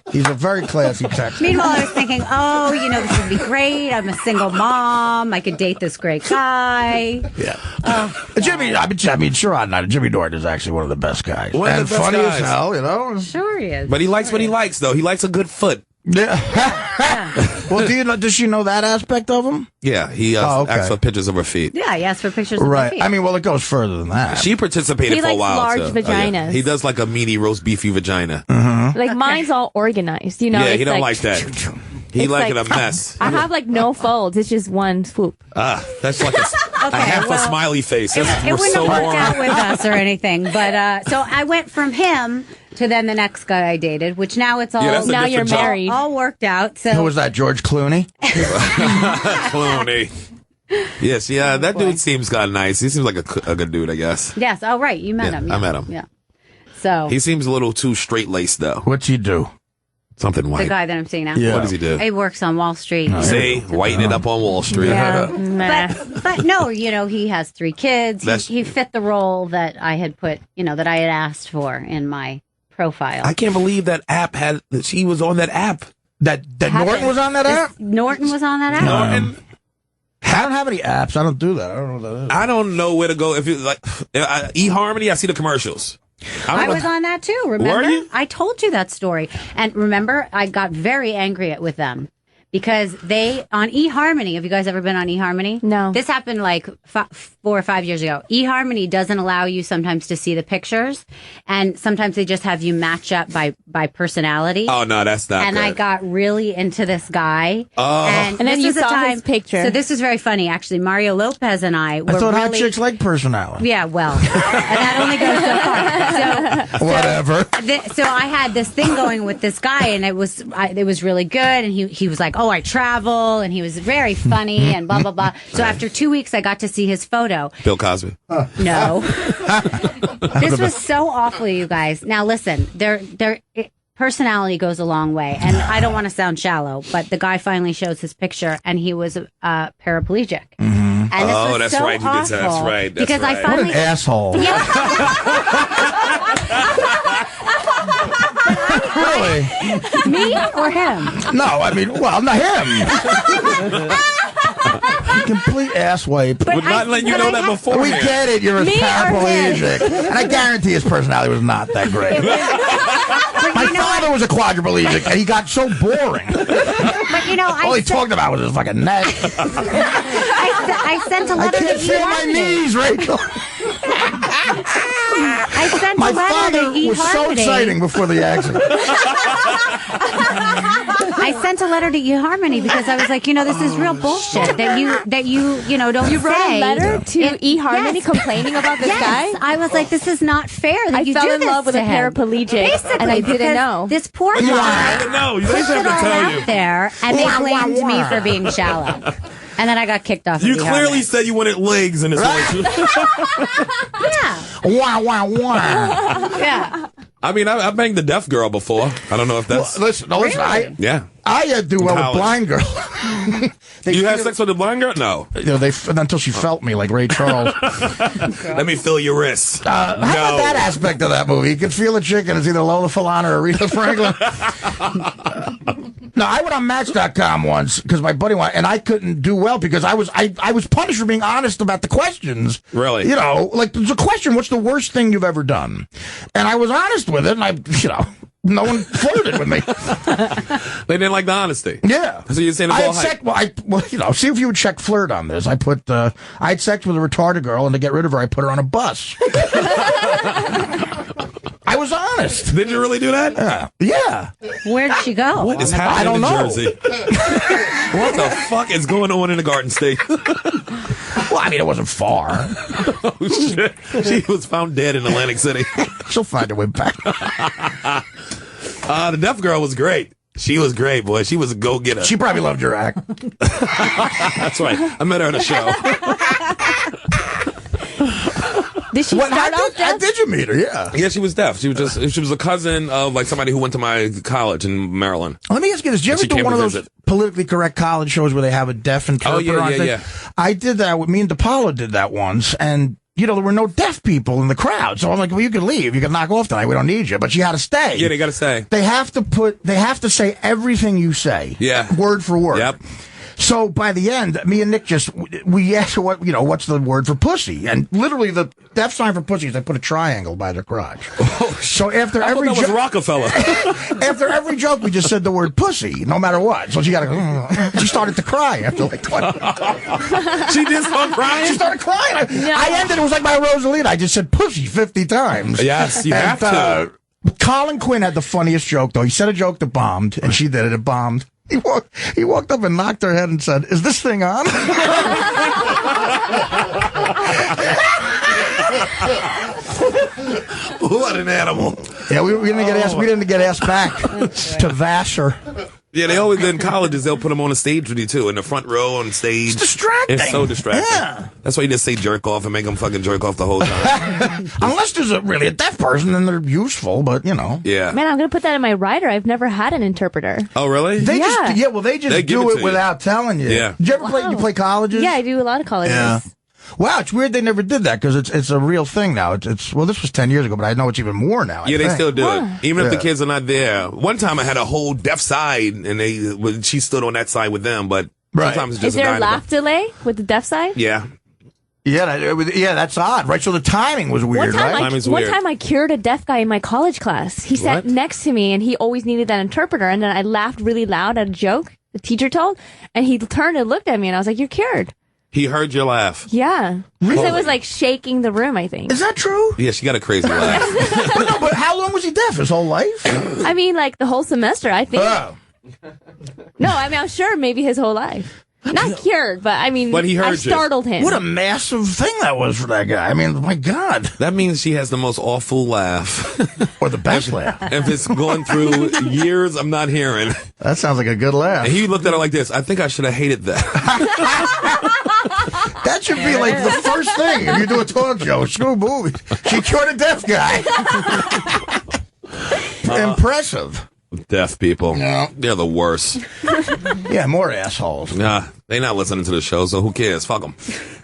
He's a very classy texter. Meanwhile, I was thinking, this would be great. I'm a single mom. I could date this great guy. Yeah. Jimmy Norton is actually one of the best guys. One of and the best funny guys. as hell, Sure he is. But he likes what he likes, though. He likes a good foot. Yeah. Well, does she know that aspect of him? Yeah, he asked for pictures of her feet. Yeah, he asked for pictures of Right. my feet. I mean, well, it goes further than that. She participated He for a likes while, large too. vaginas. He does like a meaty roast beefy vagina. Like mine's all organized, Yeah, he don't like that. He It's like it like- a mess. I have no folds. It's just one swoop. That's like a half a smiley face. It We're wouldn't so have worked warm. out with us or anything. But so I went from him to then the next guy I dated, which now it's all Yeah, that's a now you're different job. married. all worked out. So Who was that, George Clooney? Clooney. Yes, yeah, that dude seems kind of nice. He seems like a good dude, I guess. yes, oh right, you met Yeah, him. I met him. Yeah. So He seems a little too straight-laced, though. What's he do? Something the white. guy that I'm seeing now. Yeah. What does he do? He works on Wall Street. See, whiten it up on Wall Street. Meh. But no, he has 3 kids. That's- He fit the role that I had put, that I had asked for in my profile. I can't believe that app she was on that app. That Norton was on that app? Norton was on that app. Norton. I don't have any apps. I don't do that. I don't know what that is. I don't know where to go. If you like eHarmony, I see the commercials. I was on that too, remember? Were you? I told you that story. And remember, I got very angry with them because on eHarmony, have you guys ever been on eHarmony? No. This happened 4 or 5 years ago. eHarmony doesn't allow you sometimes to see the pictures, and sometimes they just have you match up by personality. Oh, no, that's not And good. I got really into this guy. Oh. And then this you was a saw time, his picture. So this was very funny, actually. Mario Lopez and I were I thought hot really... chicks like personality. Yeah, well, and that only goes so far. Whatever. So I had this thing going with this guy, and it was really good. And he was like, "Oh, I travel," and he was very funny, and blah blah blah. So after 2 weeks, I got to see his photo. Bill Cosby. No, this was so awful, you guys. Now listen, personality goes a long way, and I don't want to sound shallow, but the guy finally shows his picture, and he was paraplegic. And this was that's so right. You did say that's awful right. That's because right. I What finally an asshole. Really? me or him. No, I mean, well, not him. Complete ass wipe. But not letting you know that before. We get it. You're a Me or paraplegic. And I guarantee his personality was not that great. My father was a quadriplegic, and he got so boring. But you know, All he talked about was his fucking neck. I sent a I letter can't to feel my knees, Rachel. I sent My a letter father to was so exciting before the accident. I sent a letter to eHarmony because I was like, this is real bullshit that you don't You wrote say. a letter to eHarmony Yes. complaining about this guy? I was like, this is not fair that I you fell do in this love with to a him. paraplegic, Basically, and I didn't because know. This poor guy No, they put have it to all tell out you. there, and they blamed me for being shallow. And then I got kicked off. You of clearly eHarmony. said you wanted legs in this relationship. Yeah. Wah, wah, wah. Yeah. I mean, I banged the deaf girl before. I don't know if that's... Listen, yeah. I do well with College. blind girl. You had sex with a blind girl? No. Until she felt me like Ray Charles. Let me feel your wrists. How about that aspect of that movie? You can feel a chick, and it's either Lola Falana or Aretha Franklin. No, I went on Match.com once because my buddy wanted, and I couldn't do well because I was punished for being honest about the questions. Really? Like there's a question: what's the worst thing you've ever done? And I was honest with it, and no one flirted with me. They didn't like the honesty. Yeah. So you're saying it's all hype. See if you would check flirt on this. I had sex with a retarded girl, and to get rid of her, I put her on a bus. I was honest. Did you really do that? Yeah. Where did she go? What is happening in know. Jersey? What the fuck is going on in the Garden State? Well, I mean, it wasn't far. Oh, shit. She was found dead in Atlantic City. She'll find her way back. The deaf girl was great. She was great, boy. She was a go-getter. She probably loved your act. That's right. I met her on a show. Did she start off How deaf? did you meet her? Yeah. Yeah, she was deaf. She was a cousin of like somebody who went to my college in Maryland. Let me ask you this. Did you ever She do came one to of those visit. politically correct college shows where they have a deaf interpreter on stage? yeah. I did that. Me and DePaulo did that once, and there were no deaf people in the crowd. So I'm like, well, you can leave. You can knock off tonight. We don't need you. But you had to stay. Yeah, they got to stay. They have to say everything you say. Yeah. Word for word. Yep. So by the end, me and Nick we asked her what's the word for pussy, and literally the deaf sign for pussy is they put a triangle by their crotch. So after I every thought that was Rockefeller. after every joke, we just said the word pussy, no matter what. So she she started to cry after like 20. She did start crying. She started crying. I ended. It was like my Rosalita. I just said pussy 50 times. Yes, you have to. Colin Quinn had the funniest joke though. He said a joke that bombed, and she did it. It bombed. He walked up and knocked her head and said, "Is this thing on?" What an animal! Yeah, we didn't get asked. We didn't get asked back to Vassar. Yeah, they always in colleges they'll put them on a stage with you too, in the front row on stage. It's distracting. It's so distracting. Yeah. That's why you just say jerk off and make them fucking jerk off the whole time. Unless there's really a deaf person, then they're useful. But Yeah. Man, I'm gonna put that in my rider. I've never had an interpreter. Oh, really? they Yeah. just They give do it it to without telling you. Yeah. Did you ever play? You play colleges? Yeah, I do a lot of colleges. Yeah. Wow, it's weird they never did that because it's a real thing now. It's well, this was 10 years ago, but I know it's even more now. Yeah, they still do it, even if the Yeah. kids are not there. One time I had a whole deaf side, and she stood on that side with them. But Right. sometimes it's Is just there a a guy. laugh delay with the deaf side? Yeah. Yeah, that's odd, right? So the timing was weird, right? Timing's One weird. time I cured a deaf guy in my college class. He sat What? next to me and he always needed that interpreter. And then I laughed really loud at a joke the teacher told. And he turned and looked at me and I was like, "You're cured." He heard your laugh. Yeah. Because it was like shaking the room, I think. Is that true? Yeah, she got a crazy laugh. But how long was he deaf? His whole life? I mean, like the whole semester, I think. Oh. No, I mean, I'm sure maybe his whole life. Not cured, but I mean, But he heard I you. startled him. What a massive thing that was for that guy. I mean, my God. That means she has the most awful laugh. Or the best laugh. If it's going through years of not hearing. That sounds like a good laugh. And he looked at her like this. I think I should have hated that. That should be like the first thing if you do a talk show. Screw movies. She cured a deaf guy. Impressive. Deaf people. No. They're the worst. Yeah, more assholes. Nah, they not listening to the show, so who cares? Fuck them.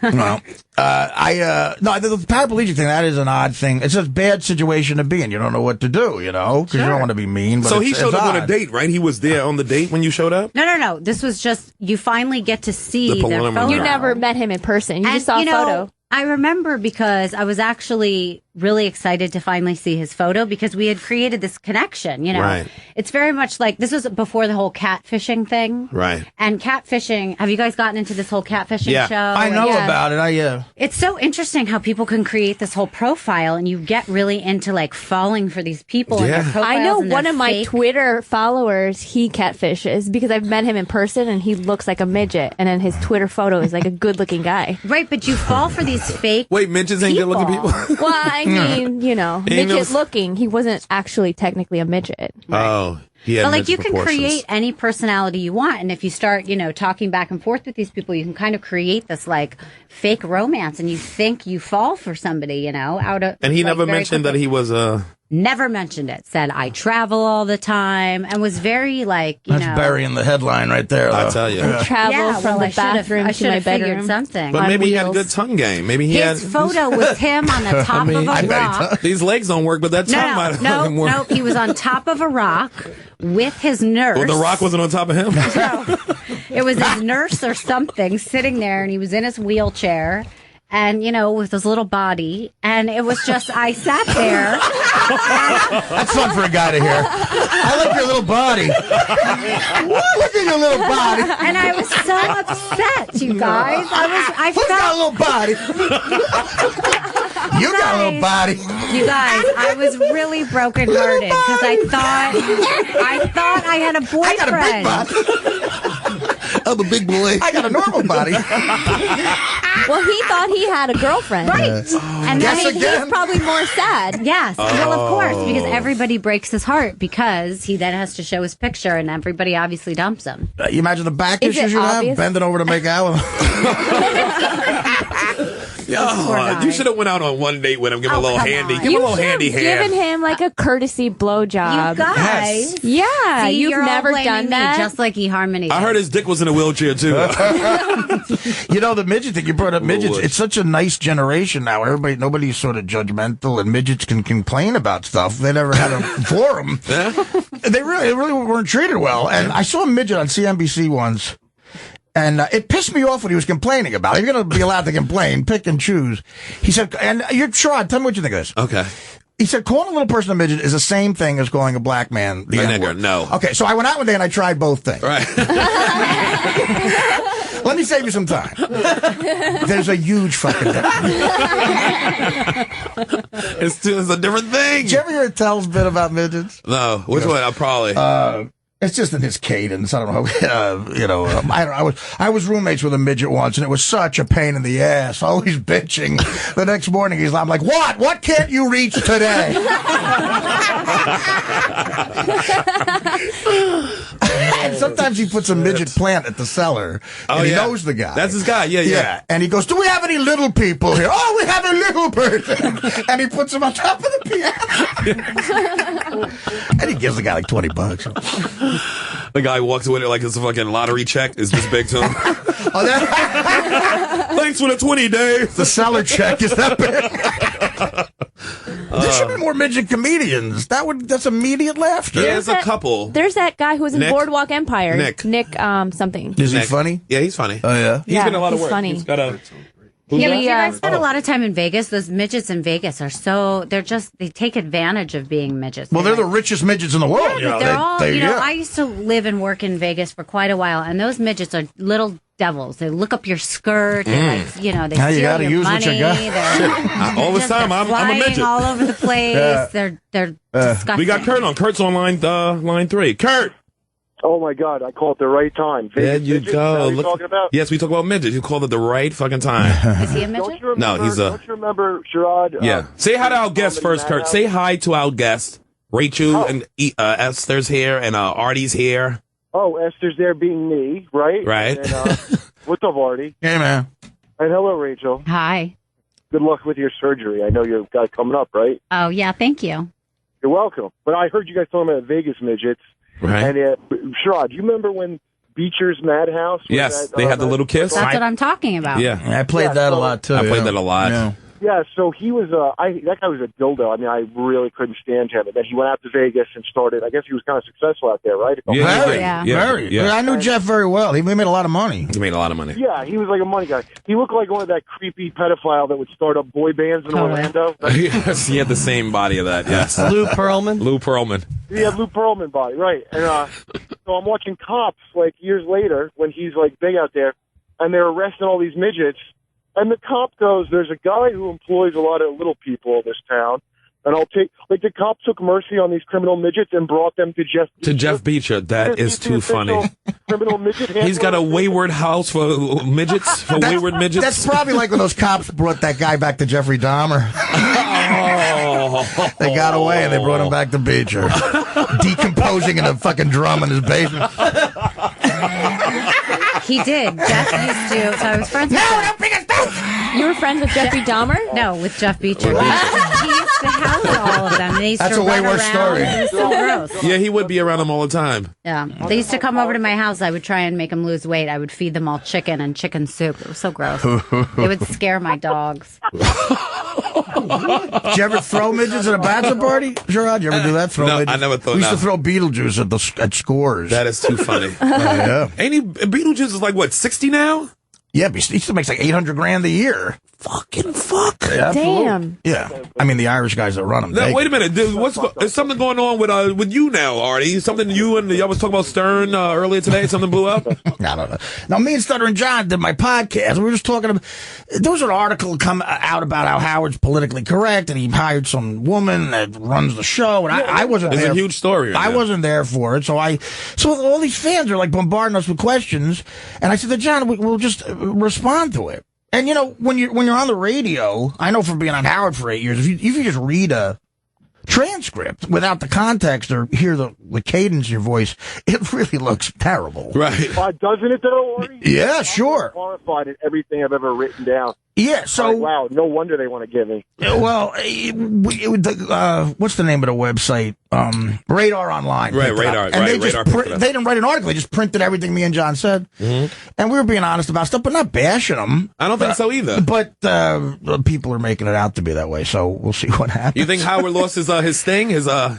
No. The paraplegic thing, that is an odd thing. It's a bad situation to be in. You don't know what to do, because you don't want to be mean. But So he showed up on a odd. date, right? He was there on the date when you showed up? No. This was just, you finally get to see The their preliminary. photo. You never met him in person. You just saw a photo. I remember because I was actually really excited to finally see his photo because we had created this connection, Right. It's very much like, this was before the whole catfishing thing. Right. And catfishing, have you guys gotten into this whole catfishing Yeah. show? I know Yeah. about it. It's so interesting how people can create this whole profile and you get really into like falling for these people and Yeah. their profiles. I know and one they're of my fake. Twitter followers, he catfishes because I've met him in person and he looks like a midget. And then his Twitter photo is like a good looking guy. Right, but you fall for these fake. Wait, midgets ain't good looking people? Well, I mean, He midget knows- looking. He wasn't actually technically a midget. Oh, he had But like midget you can proportions. create any personality you want, and if you start, talking back and forth with these people, you can kind of create this like fake romance, and you think you fall for somebody, out of. And he like, never very mentioned that quickly. he was Never mentioned it. Said I travel all the time, and was very like That's burying the headline right there. I though. tell you. Travel from the bathroom I to my figured bedroom. something. But on maybe he had wheels. good tongue game. Maybe he His had photo was him on the top of a I bet he rock. These legs don't work, but that tongue might have fucking worked. No. He was on top of a rock with his nurse. Well, the rock wasn't on top of him. It was his nurse or something sitting there, and he was in his wheelchair. And, with his little body. And it was just, I sat there. That's fun for a guy to hear. I like your little body. Look at your little body. And I was so upset, you guys. Who's got a little body? You got a little body. You guys, I was really brokenhearted because I thought I had a boyfriend. I got a big body. I'm a big boy. I got a normal body. Well, he thought he had a girlfriend. Right. And Guess then again. He's probably more sad. yes. Well, of course, because everybody breaks his heart because he then has to show his picture and everybody obviously dumps him. You imagine the back Is it issues you have obvious? bending over to make out with Poor guy. You should have went out on one date with him. Give him a little come handy. on. Give him a little Should've handy hand. given him like a courtesy blowjob. You guys. Yeah, See, you've you're all never blaming done me, that. just like eHarmony. I heard his dick was in a wheelchair too. The midget thing, you brought up midgets. Lord. It's such a nice generation now. Nobody's sort of judgmental, and midgets can complain about stuff. They never had a forum. They really weren't treated well. And I saw a midget on CNBC once. And it pissed me off what he was complaining about. If you're going to be allowed to complain, pick and choose. He said, and you're Sherrod, tell me what you think of this. Okay. He said, calling a little person a midget is the same thing as calling a black man the A N-word. nigger, no. Okay, so I went out one day and I tried both things. Right. Let me save you some time. There's a huge fucking difference. It's a different thing. Did you ever hear Tell's bit about midgets? No. Which one? I'll probably. It's just in his cadence. I don't know. I was roommates with a midget once, and it was such a pain in the ass. Always bitching. The next morning, I'm like, "What? What can't you reach today?" And sometimes he puts a midget plant at the cellar, and he knows the guy. That's his guy. Yeah. And he goes, "Do we have any little people here?" "Oh, we have a little person." And he puts him on top of the piano. And he gives the guy like $20. The guy walks away like it's a fucking lottery check. Is this big to him? Thanks for the 20 days. The cellar check is that big. There should be more midget comedians. That's immediate laughter. Yeah, there's a couple. There's that guy who was in Nick? Boardwalk Empire. Nick. Something. Is he Nick. funny? Yeah, he's funny. Oh yeah. He's been in a lot of he's work. funny. He's got a. Yeah, but you Yeah. guys spend a lot of time in Vegas. Those midgets in Vegas are they take advantage of being midgets. Well, they're the richest midgets in the world. Yeah, but they're all, I used to live and work in Vegas for quite a while, and those midgets are little devils. They look up your skirt, and they Now steal you gotta your use what money. you got. They're All this just- time, they're I'm a flying midget. all over the place. Yeah. They're disgusting. We got Kurt on. Kurt's on line 3. Kurt. Oh my God! I called at the right time. There you Midgets, is that go. what you're talking about? Yes, we talk about midgets. You called at the right fucking time. Is he a Don't midget? you remember? No, he's a- Don't you remember, Sherrod? Yeah. Say hi to our guest first, Kurt. Say hi to our guest. Rachel and Esther's here, and Artie's here. Oh, Esther's there, being me, right? Right. And, what's up, Artie? Hey man. And hello, Rachel. Hi. Good luck with your surgery. I know you've got it coming up, right? Oh yeah, thank you. You're welcome. But I heard you guys talking about Vegas midgets, Right. And Sherrod, do you remember when Beecher's Madhouse? Yes, they had the little kiss. That's what I'm talking about. Yeah. I played that a lot too. I played that a lot. Yeah. Yeah, so he was that guy was a dildo. I mean, I really couldn't stand him. And then he went out to Vegas and started. I guess he was kind of successful out there, right? Very, Yeah. very. Yeah. I knew Jeff very well. He made a lot of money. He made a lot of money. Yeah, he was like a money guy. He looked like one of that creepy pedophile that would start up boy bands in Orlando. Yes, he had the same body of that. Yes, Lou Pearlman. Lou Pearlman. He had Lou Pearlman body, right? And so I'm watching Cops like years later when he's like big out there, and they're arresting all these midgets. And the cop goes, "There's a guy who employs a lot of little people in this town, and I'll take." Like the cop took mercy on these criminal midgets and brought them to Jeff. To Jeff Beecher. That is too funny. Criminal midget. He's got a wayward house for midgets, for wayward midgets. That's probably like when those cops brought that guy back to Jeffrey Dahmer. They got away and they brought him back to Beecher, decomposing in a fucking drum in his basement. He did. Jeff used to. So I was friends with Jeff. You were friends with Jeffrey Dahmer? No, with Jeff Beecher. He used to house all of them. They used That's to a way run worse around. story. It was so gross. Yeah, he would be around them all the time. Yeah. They used to come over to my house. I would try and make them lose weight. I would feed them all chicken and chicken soup. It was so gross. It would scare my dogs. Did you ever throw midgets at a bachelor party? Sherrod, you ever do that? Throw No, midgets? I never thought- We used no. to throw Beetlejuice at scores. That is too funny. Yeah. Ain't he? Beetlejuice is like, what, 60 now? Yeah, but he still makes like $800,000 a year. Fucking fuck. Yeah, absolutely. Damn. Yeah, I mean the Irish guys that run them. Now, wait a minute. Dude, there's something going on with you now, Artie? Something you and y'all was talking about Stern earlier today? Something blew up? I don't know. Now, me and Stutter and John did my podcast. We were just talking about. There was an article come out about how Howard's politically correct, and he hired some woman that runs the show. And I wasn't. It's there. a huge story. Right I now. wasn't there for it, so all these fans are like bombarding us with questions, and I said to John, we'll just respond to it. And you know, when you're on the radio, I know from being on Howard for 8 years, if you just read a transcript without the context or hear the cadence in your voice, it really looks terrible. Right. Doesn't it though, Artie? Yeah, sure. I'm horrified at everything I've ever written down. Yeah, so Like, wow, no wonder they want to give me. well, what's the name of the website? Radar Online. Right, picked it up. Radar. And Right, they just Radar picked it up. they didn't write an article. They just printed everything me and John said, and we were being honest about stuff, but not bashing them. I don't think so either. But people are making it out to be that way, so we'll see what happens. You think Howard lost his sting? He's not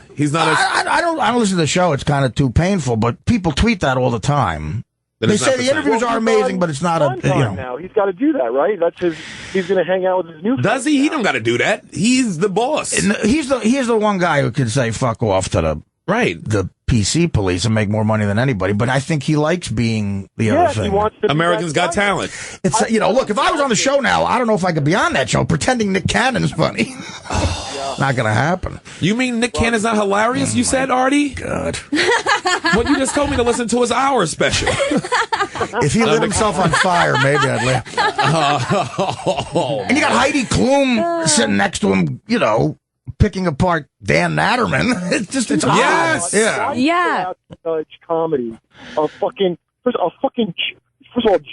as... I don't listen to the show. It's kind of too painful, but people tweet that all the time. Then They it's not say the the same. interviews are amazing, but it's not a Now he's got to do that, right? That's his. He's going to hang out with his new. Does he? He don't got to do that. He's the boss. He is the one guy who can say fuck off to Right. the PC police and make more money than anybody, but I think he likes being the other He thing. wants to be Americans that Got guy. Talent. It's look, if I was on the show now, I don't know if I could be on that show pretending Nick Cannon's funny. Not gonna happen. You mean Nick Cannon's not hilarious, you said, Artie? God. What you just told me to listen to his hour special. If he lit himself on fire, maybe I'd laugh. And you got Heidi Klum sitting next to him, picking apart Dan Natterman. It's odd. Yes. Yeah. Yeah. Comedy. First of all,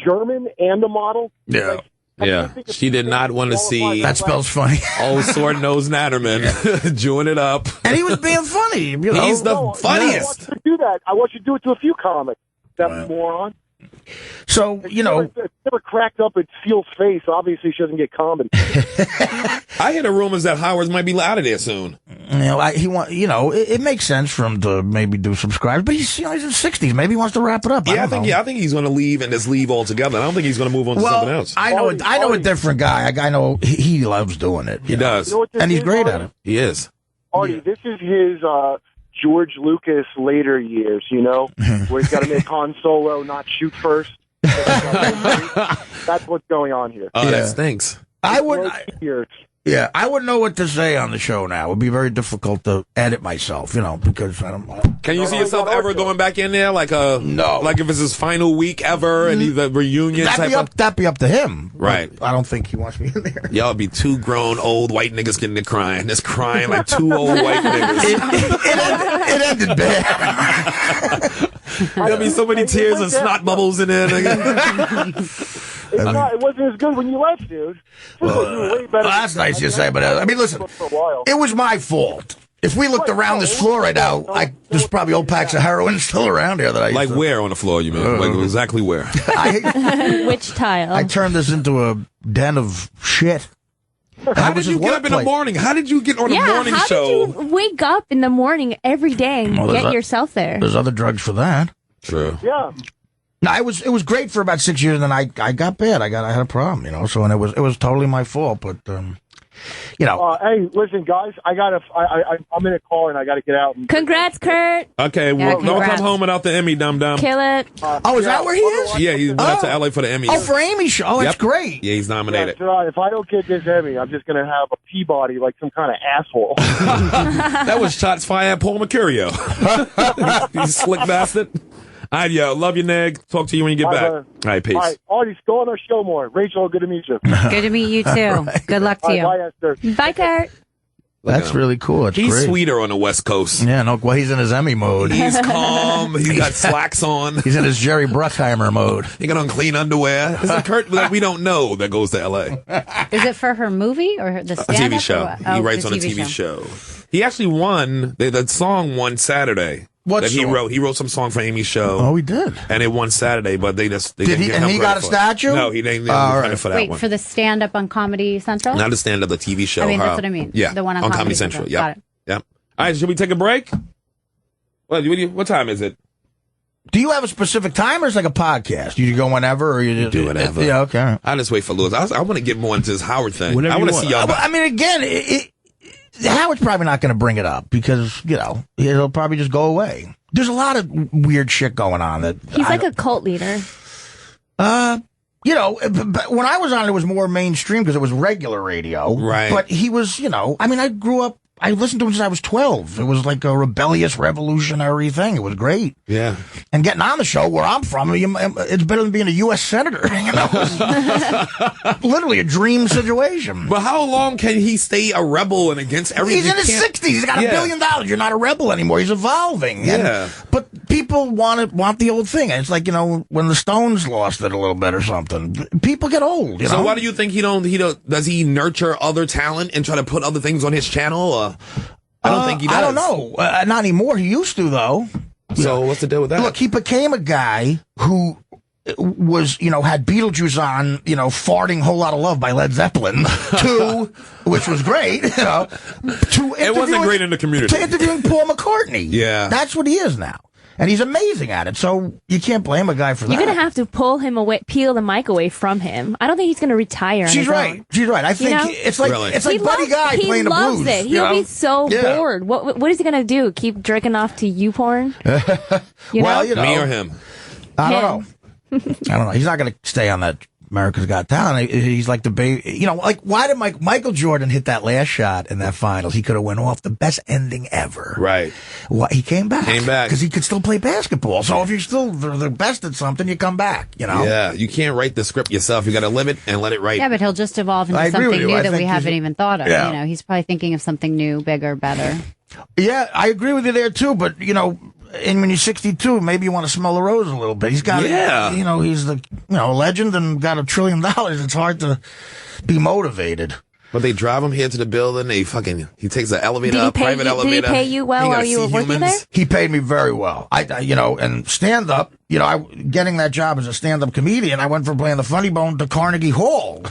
German and a model. Yeah. Yeah. She did not want to see That spells funny. old sword-nosed Natterman chewing it up. And he was being funny. He's the I want funniest. you to do that. I want you to do it to a few comics. That moron. So, It's never cracked up at Steele's face. Obviously, she doesn't get comedy. I hear the rumors that Howard might be out of there soon. It makes sense for him to maybe do subscribers, but he's in his 60s. Maybe he wants to wrap it up. Yeah, I think he's going to leave and just leave altogether. I don't think he's going to move on to something else. I know a different guy. I know he loves doing it. He does. You know what this And he's is, great Artie? at it. He is. Artie, this is his George Lucas later years, where he's got to make Han Solo not shoot first. That's what's going on here. Oh, Yeah. that stinks. I wouldn't know what to say on the show now. It would be very difficult to edit myself, because I don't. Can you see yourself ever going back in there No. like if it's his final week ever and he's a reunion That'd be up to him. Right. But I don't think he wants me in there. Y'all be two grown old white niggas getting to crying. Just crying like two old white niggas. It ended bad. There'll be so many tears and snot bubbles in there. Nigga. It wasn't as good when you left, dude. You were way better. That's nice you say, but listen, For a while. it was my fault. If we looked around this floor right now, there's probably old packs of heroin still around here that I Like where on the floor, you mean? Like exactly where? Which tile? I turned this into a den of shit. How did you get up in the morning? How did you get on a morning how show? did you wake up in the morning every day and get yourself there? There's other drugs for that. True. Yeah. No, it was great for about 6 years, and then I got bad. I had a problem, you know. So and it was totally my fault, but you know. Hey, listen, guys, I'm in a car and I got to get out. Congrats, Kurt. Okay, well, don't come home without the Emmy, dum dum. Kill it. Is that where he is? Yeah, he went out to LA for the Emmy. Oh, for Amy's show. Oh, that's great. Yeah, he's nominated. Yeah, if I don't get this Emmy, I'm just going to have a Peabody like some kind of asshole. That was shots fired at Paul Mercurio. You slick bastard. All right, yo, love you, Neg. Talk to you when you get back. All right, peace. All right, Artie, go on our show more. Rachel, good to meet you. Good to meet you, too. Good luck to you. Bye, Esther. Bye, Kurt. That's really cool. It's He's great. sweeter on the West Coast. Yeah, no, well, he's in his Emmy mode. He's calm. He's got slacks on. He's in his Jerry Bruckheimer mode. He got on clean underwear. This is Kurt that we don't know that goes to L.A. Is it for her movie or the A stand-up? TV show. He writes on a TV show. He actually won. The song won Saturday. What that he song? wrote? He wrote some song for Amy's show. Oh, he did. And it won Saturday, but they Did didn't he? give And him he credit got a for it. statue? No, he didn't get credit for that Wait, one. for the stand-up on Comedy Central? Not the stand-up, the TV show. I mean, that's what I mean. Yeah, The one on Comedy Comedy Central. Central. Yeah, Got it. yeah. All right, should we take a break? What time is it? Do you have a specific time, or is it like a podcast? You go whenever, or you just Do whatever. Yeah, okay. I just wait for Lewis. I want to get more into this Howard thing. Whenever I you want to want. see y'all. I mean, again, Howard's probably not going to bring it up because, you know, it'll probably just go away. There's a lot of weird shit going on that He's like a cult leader. You know, but when I was on, it was more mainstream because it was regular radio. Right. But he was, you know, I mean, I listened to him since I was 12. It was like a rebellious, revolutionary thing. It was great. Yeah. And getting on the show where I'm from, it's better than being a U.S. senator. You know, it's literally a dream situation. But how long can he stay a rebel and against everything? He's in his 60s. He's got $1 billion. You're not a rebel anymore. He's evolving. Yeah. But people want the old thing. It's like, you know, when the Stones lost it a little bit or something. People get old, you know? So why do you think does he nurture other talent and try to put other things on his channel? Or I don't think he does. I don't know. Not anymore. He used to, though. So what's the deal with that? Look, he became a guy who was, you know, had Beetlejuice on, you know, farting Whole Lot of Love by Led Zeppelin, which was great, you know, it wasn't great in the community. To interviewing Paul McCartney. Yeah. That's what he is now. And he's amazing at it, so you can't blame a guy for that. You're going to have to pull him away, peel the mic away from him. I don't think he's going to retire. She's right. She's right. I think it's like it's like Buddy Guy playing the blues. He loves it. He'll be so bored. What is he going to do? Keep jerking off to you porn? You know? Me or him? I don't know. He's not going to stay on that America's Got Talent. He's like the baby. You know, like why did Michael Jordan hit that last shot in that finals? He could have went off the best ending ever. Right. Why he came back? Because he could still play basketball. So if you're still the best at something, you come back. You know. Yeah. You can't write the script yourself. You got to live it and let it write. Yeah, but he'll just evolve into something new that we haven't even thought of. Yeah. You know, he's probably thinking of something new, bigger, better. Yeah, I agree with you there too. But you know. And when you're 62, maybe you want to smell the rose a little bit. He's got, you know, he's the, you know, legend and got $1 trillion. It's hard to be motivated. But they drive him here to the building. He takes an elevator, private elevator. Did he pay you well while you were working there? He paid me very well. You know, and stand up, you know, getting that job as a stand up comedian, I went from playing the Funny Bone to Carnegie Hall.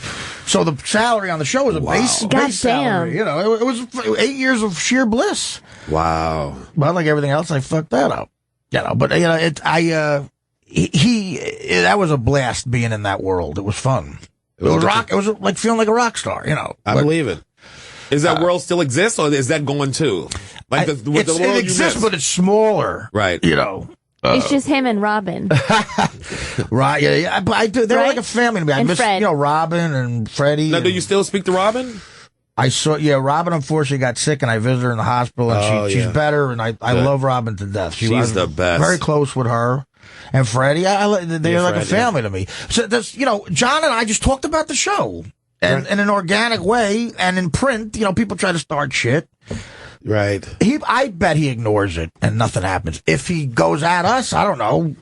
So the salary on the show was a base salary. You know, it was 8 years of sheer bliss. Wow. But like everything else, I fucked that up. You know, but you know, that was a blast being in that world. It was fun. It was like feeling like a rock star. You know, I believe it. Is that world still exists, or is that going too? Like the world it exists, but it's smaller. Right. You know. It's just him and Robin. Right, yeah. But I do. They're like a family to me. I miss, Fred. you know, Robin and Freddie. Now, do you still speak to Robin? Robin unfortunately got sick, and I visited her in the hospital, and she's better, and I love Robin to death. She's the best. Very close with her. And Freddie, they're like a family to me. So that's, you know, John and I just talked about the show, and in an organic way, and in print, you know, people try to start shit. Right. I bet he ignores it and nothing happens. If he goes at us, I don't know.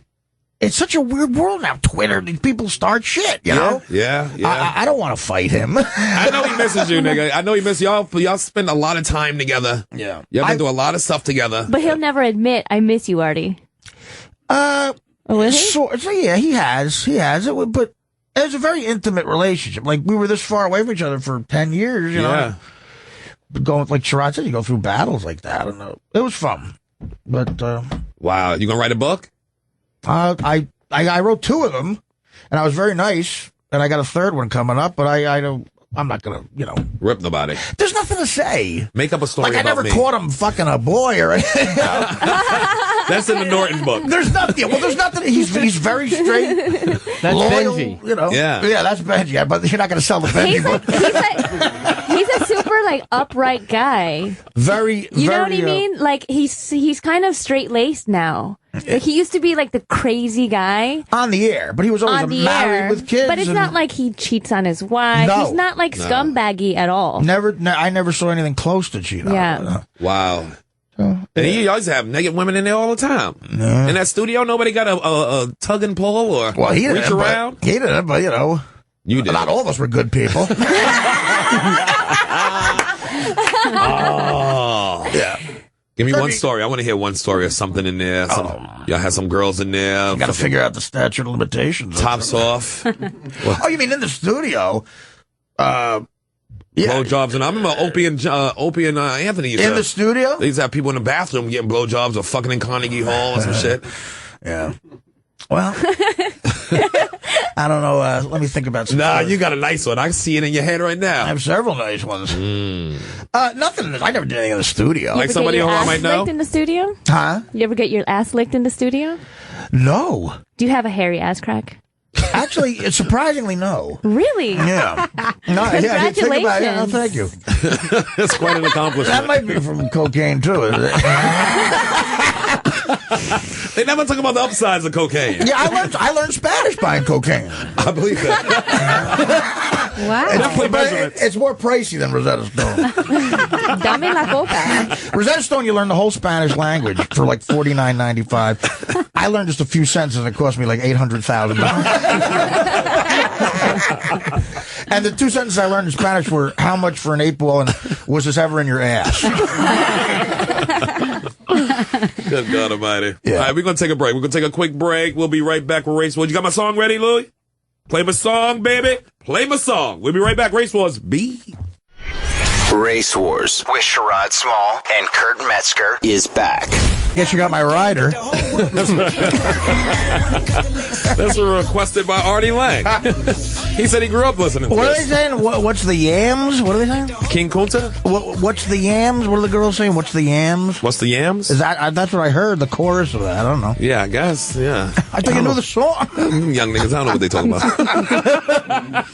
it's such a weird world now. Twitter, these people start shit, you know? Yeah. I don't want to fight him. I know he misses you, nigga. I know he misses y'all. Y'all spend a lot of time together. Yeah. Y'all been do a lot of stuff together. But he'll never admit, I miss you, Artie. Will he? So yeah, he has. But it was a very intimate relationship. Like, we were this far away from each other for 10 years, you know? But going, like Sherrod said, you go through battles like that. I don't know. It was fun. But, wow. You gonna write a book? I wrote 2 of them, and I was very nice, and I got a 3rd one coming up, but I'm not gonna, rip nobody. There's nothing to say. Make up a story like, about I never caught him fucking a boy or anything. That's in the Norton book. There's nothing. Well, there's nothing. He's very straight. That's loyal, Benji. Yeah, that's Benji. Yeah, but you're not going to sell the Benji book. He's a super, like, upright guy. You know what I mean? Like, he's kind of straight-laced now. Like, he used to be, like, the crazy guy. On the air, but he was always married with kids. But it's not like he cheats on his wife. No. He's not, like, scumbaggy at all. I never saw anything close to cheat on. Yeah. Wow. And you always have naked women in there all the time. In that studio, nobody got a tug and pull or reach around? He didn't, but, you did. Not all of us were good people. Yeah. Give me one story. I want to hear one story or something in there. Y'all had some girls in there. You got to figure out the statute of limitations. Tops off. Oh, you mean in the studio? Blowjobs, and I remember Opie and Anthony used in the studio. They used to have people in the bathroom getting blowjobs or fucking in Carnegie Hall or some shit. Yeah. Well, I don't know. Let me think about some. Nah, you got a nice one. I can see it in your head right now. I have several nice ones. Nothing. I never did anything in the studio. Like somebody who I might know. Licked in the studio? Huh? You ever get your ass licked in the studio? No. Do you have a hairy ass crack? Actually, it's surprisingly no. Really? Yeah. No, Congratulations. Yeah, thank you. That's quite an accomplishment. That might be from cocaine too. Isn't it? They never talk about the upsides of cocaine. Yeah, I learned Spanish buying cocaine. I believe that. Wow. It's more pricey than Rosetta Stone. Dame la coca. Rosetta Stone, you learn the whole Spanish language for like $49.95. I learned just a few sentences, and it cost me like $800,000. And the 2 sentences I learned in Spanish were, how much for an 8-ball, and was this ever in your ass? Good God almighty. Yeah. All right, we're going to take a break. We're going to take a quick break. We'll be right back with Race Wars. You got my song ready, Louie? Play my song, baby. Play my song. We'll be right back. Race Wars B. Race Wars with Sherrod Small and Kurt Metzger is back. Guess you got my rider. That's requested by Artie Lange. He said he grew up listening to What are this. they saying? What's the yams? What are they saying? King Kunta? What's the yams? What are the girls saying? What's the yams? What's the yams? Is that's what I heard, the chorus of that. I don't know. Yeah, I guess, yeah. I think I knew the song. Young niggas, I don't know what they talking about.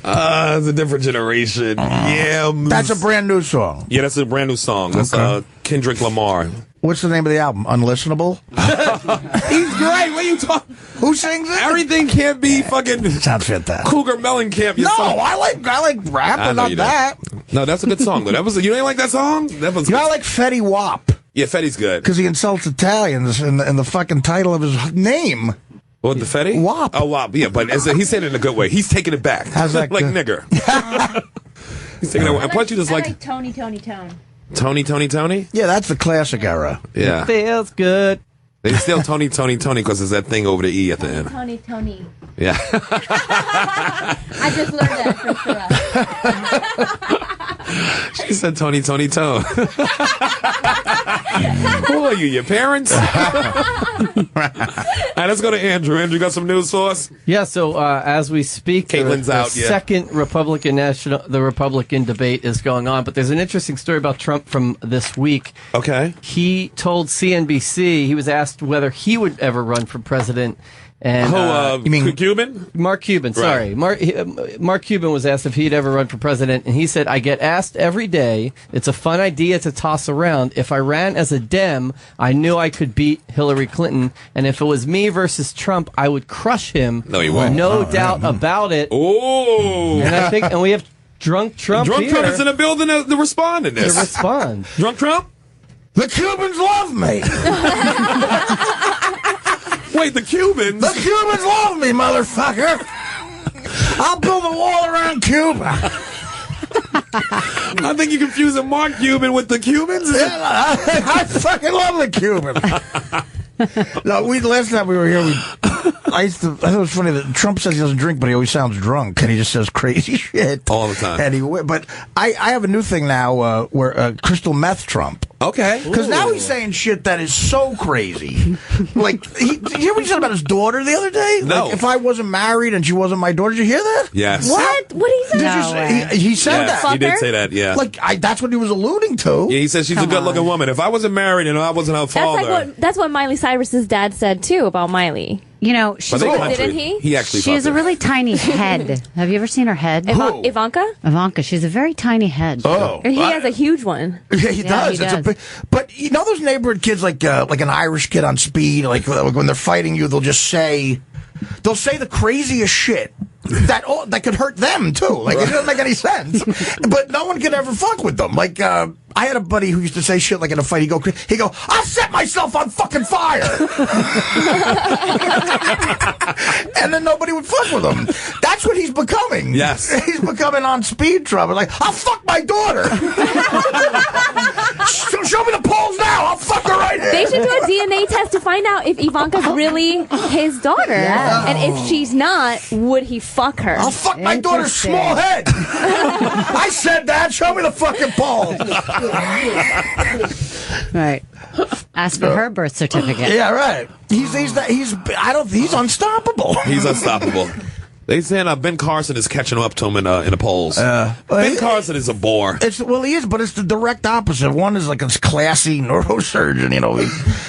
It's a different generation. Yams. That's a brand new song. Yeah, that's a brand new song. That's Kendrick Lamar. What's the name of the album? Unlistenable? He's great. What are you talking? Who sings it? Everything can't be fucking Sounds fantastic. Cougar Mellencamp. No, I like rap, but not that. No, that's a good song though. You ain't like that song? That was. I like Fetty Wap. Yeah, Fetty's good. Because he insults Italians in the fucking title of his name. What, the Fetty? Wap. Oh, Wap. Yeah, but he said it in a good way. He's taking it back. How's that like good? nigger. He's taking it. And plus, you just like Tony. Tony. Yeah, that's the classic era. Yeah, Feels good. they still Tony because there's that thing over the E at the end. Tony. Yeah. I just learned that from Sherrod. She said Tony Tone. Who are you, your parents? All right, let's go to Andrew. Andrew, got some news for us? Yeah, so as we speak, Caitlin's out, the yeah. second the Republican debate is going on, but there's an interesting story about Trump from this week. Okay. He told CNBC, he was asked whether he would ever run for president. And, you mean Cuban? Mark Cuban, sorry. Right. Mark Cuban was asked if he'd ever run for president, and he said, I get asked every day. It's a fun idea to toss around. If I ran as a Dem, I knew I could beat Hillary Clinton, and if it was me versus Trump, I would crush him. No, you won't. No doubt about it. Oh. And we have Drunk Trump Drunk here Trump is in the building to respond to to this. respond. Drunk Trump? The Cubans love me. Wait, the Cubans? The Cubans love me, motherfucker. I'll build a wall around Cuba. I think you're confusing Mark Cuban with the Cubans. I fucking love the Cubans. No, last time we were here, I thought it was funny that Trump says he doesn't drink, but he always sounds drunk, and he just says crazy shit all the time. But I have a new thing now where crystal meth Trump. Okay. Because now he's saying shit that is so crazy. Like, did you hear what he said about his daughter the other day? No. Like, if I wasn't married and she wasn't my daughter, did you hear that? Yes. What? What did he say? He said Yes, that. he did say that, yeah. Like, that's what he was alluding to. Yeah, he said she's a good-looking woman. If I wasn't married and I wasn't her father... That's what Miley Cyrus's dad said, too, about Miley. You know, she's didn't he? He actually she has a her. really tiny head. Have you ever seen her head? Ivanka? Ivanka. She's a very tiny head. Oh. He has a huge one. Yeah, he does. He does. But you know those neighborhood kids, like an Irish kid on speed, like when they're fighting you, they'll say the craziest shit that could hurt them too. Like it doesn't make any sense. But no one could ever fuck with them. Like I had a buddy who used to say shit like in a fight. He'd go, I'll set myself on fucking fire. And then nobody would fuck with him. That's what he's becoming. Yes. He's becoming on speed trouble. Like, I'll fuck my daughter. Show me the polls now. I'll fuck her right here. They should do a DNA test to find out if Ivanka's really his daughter. Yeah. And if she's not, would he fuck her? I'll fuck my daughter's small head. I said that. Show me the fucking polls. Right. Ask for her birth certificate. Yeah, right. He's unstoppable. He's unstoppable. They saying Ben Carson is catching up to him in the polls. Ben Carson is a bore. He is, but it's the direct opposite. One is like a classy neurosurgeon,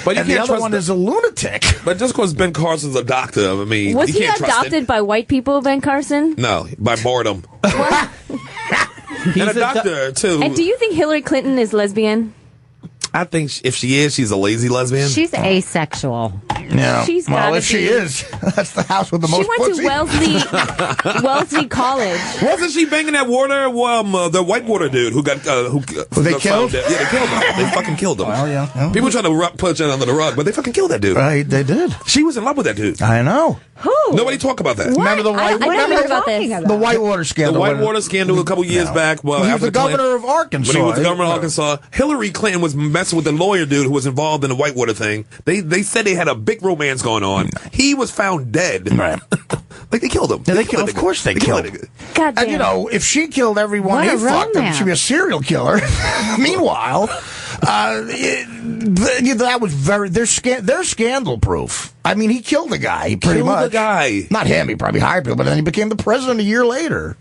But and the other one is a lunatic. But just because Ben Carson's a doctor, I mean, Was you he can't trust it. adopted by white people, Ben Carson? No, by boredom. And a doctor, too. And do you think Hillary Clinton is lesbian? I think if she is, she's a lazy lesbian. She's asexual. Yeah. She's gotta if she be. is, that's the house with the most She went pussy. to Wellesley College. Wasn't she banging that the whitewater dude who got who they got killed? found dead? Yeah, they killed him. They fucking killed him. Well, yeah. People trying to push it under the rug, but they fucking killed that dude. Right, they did. She was in love with that dude. I know. Who? Nobody talk about that. Remember the I never heard about this. The Whitewater The scandal. Whitewater scandal a couple years back. Well, he was after the governor of Arkansas. When he was the governor of Arkansas, Hillary Clinton was messing with the lawyer dude who was involved in the Whitewater thing. They said they had a big romance going on. He was found dead. Right. Like they killed him. Yeah, of course they killed him. God damn. And if she killed everyone What he a fucked, romance. she'd be a serial killer. Meanwhile, that was they're scandal proof. I mean, he killed the guy pretty much. Killed the guy. Not him. He probably hired people, but then he became the president a year later.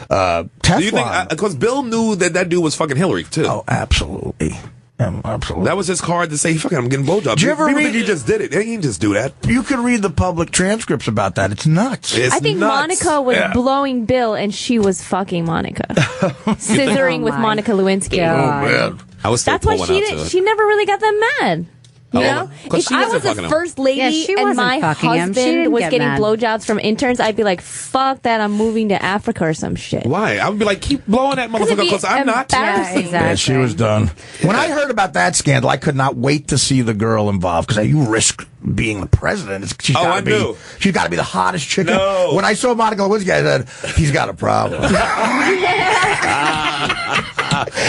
Do you think? Because Bill knew that dude was fucking Hillary too. Oh, absolutely. Absolutely. That was his card to say, fucking, I'm getting blowjobs. Did you ever People read- think he just did it. He didn't just do that. You could read the public transcripts about that. It's nuts. It's I think nuts. Monica was blowing Bill and she was fucking Monica. Scissoring with my Monica Lewinsky. God. Man. I was still That's why pulling out to it. she never really got that mad. You Oh, know? 'cause If she I wasn't was the fucking him. first lady Yeah, she and wasn't my fucking him. She husband didn't was get getting mad. blowjobs from interns, I'd be like, fuck that, I'm moving to Africa or some shit. Why? I would be like, keep blowing that it'd motherfucker be because I'm not. embarrassing. Yeah, exactly. Yeah, she was done. When I heard about that scandal, I could not wait to see the girl involved because you risk being the president. She's Oh, gotta I be, knew. She's got to be the hottest chick. No. When I saw Monica Lewinsky, I said, he's got a problem.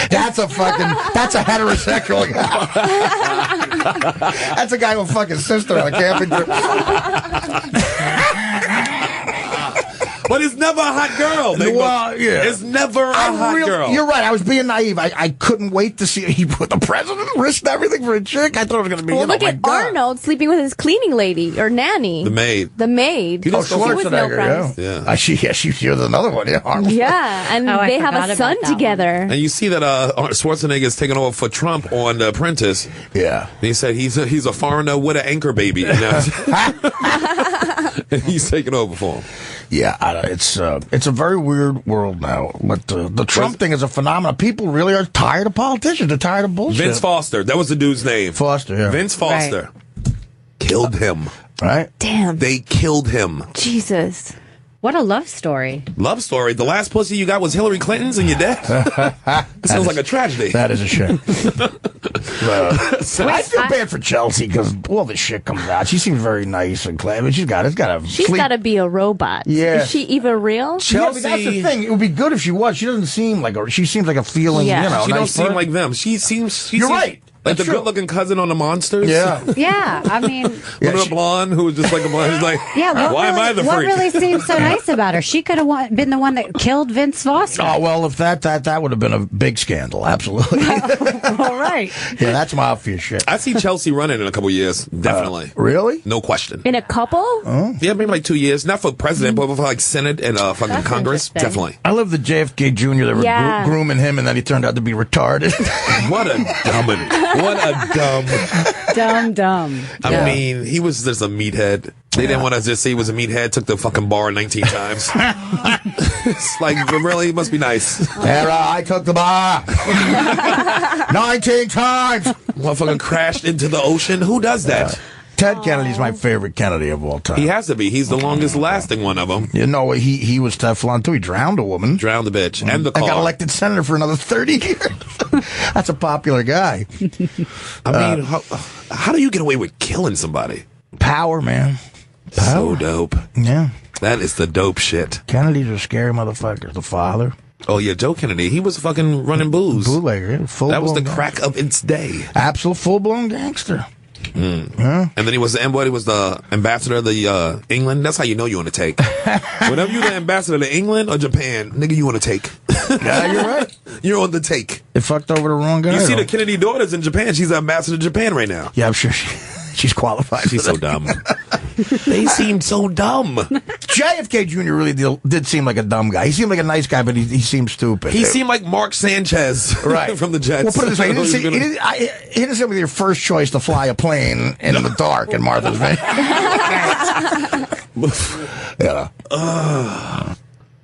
That's a heterosexual guy. That's a guy with a fucking sister on a camping trip. But it's never a hot girl. Well, yeah. It's never a hot girl. You're right. I was being naive. I couldn't wait to see he put the president risked everything for a chick. I thought it was going to be. Well, look my at God. Arnold sleeping with his cleaning lady or nanny. The maid. The maid. Oh, She was no Schwarzenegger, prize. Yeah. She was another one. Yeah, Arnold. Yeah, and Oh, I they have forgot a about son that one. together. And you see that Schwarzenegger is taking over for Trump on The Apprentice. Yeah. And he said he's a foreigner with an anchor baby. You know? And he's taking over for him. Yeah, it's a very weird world now. But the Trump thing is a phenomenon. People really are tired of politicians. They're tired of bullshit. Vince Foster. That was the dude's name. Foster, yeah. Vince Foster. Killed him. Right? Damn. They killed him. Jesus. What a love story. Love story. The last pussy you got was Hillary Clinton's and you're dead. Sounds like a tragedy. That is a shame. I feel bad for Chelsea because all this shit comes out. She seems very nice and clever. She's got to be a robot. Yeah. Is she even real? Chelsea, that's the thing. It would be good if she was. She doesn't seem like she seems like a feeling, Yeah. you know. She nice don't seem person. like them. She You're seems right. like That's the true. good-looking cousin on the Monsters. Yeah. Yeah, I mean, Remember the blonde who was just like a blonde? She's like, yeah. why am I the what freak? really seems so nice about her? She could have been the one that killed Vince Foster. Oh, well, if that would have been a big scandal. Absolutely. All right. Yeah, that's mafia shit. I see Chelsea running in a couple years. Definitely. Really? No question. In a couple? Yeah, maybe like 2 years. Not for president, but for like Senate and fucking That's Congress. interesting. Definitely. I love the JFK Jr. They were Yeah. grooming him, and then he turned out to be retarded. What a dumb. What a dumb. Dumb. I mean, he was just a meathead. They didn't want to just say he was a meathead. Took the fucking bar 19 times. It's like, really, it must be nice. I took the bar 19 times. Motherfucker crashed into the ocean. Who does that? Ted Kennedy's my favorite Kennedy of all time. He has to be. He's the longest lasting one of them. You know, he was Teflon, too. He drowned a woman. Drowned the bitch. And the I car. got elected senator for another 30 years. That's a popular guy. I mean, how do you get away with killing somebody? Power, man. So dope. Yeah. That is the dope shit. Kennedys are scary motherfuckers. The father. Oh, yeah, Joe Kennedy. He was fucking running booze. Bootlegger. Yeah. That was the crack of its day. Absolute full-blown gangster. And then he was the ambassador of the England. That's how you know you want to take. Whenever you're the ambassador to England or Japan, nigga, you want to take. Yeah, you're right. You're on the take. They fucked over the wrong guy. You see though. the Kennedy daughters in Japan. She's the ambassador to Japan right now. Yeah, I'm sure she's qualified. She's so dumb. They seemed so dumb. JFK Jr. really did seem like a dumb guy. He seemed like a nice guy, but he seemed stupid. He seemed like Mark Sanchez right from the Jets. Well, put it this way: he didn't seem like your first choice to fly a plane in the dark in Martha's Vineyard. Yeah.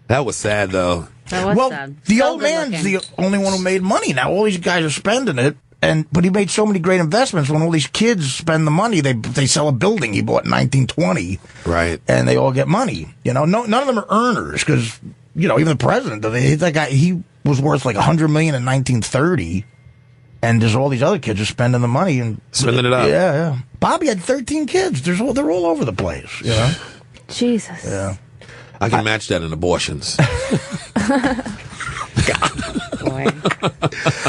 That was sad, though. That was Well, sad. the So old man's good-looking. the only one who made money. Now all these guys are spending it, but he made so many great investments. When all these kids spend the money, they sell a building he bought in 1920, Right. and they all get money. You know, none of them are earners because even the president, that guy, he was worth like $100 million in 1930. And there's all these other kids just spending the money and Spending it up. Yeah. Bobby had 13 kids. They're all over the place. You know. Jesus. Yeah. I can match that in abortions. Boy.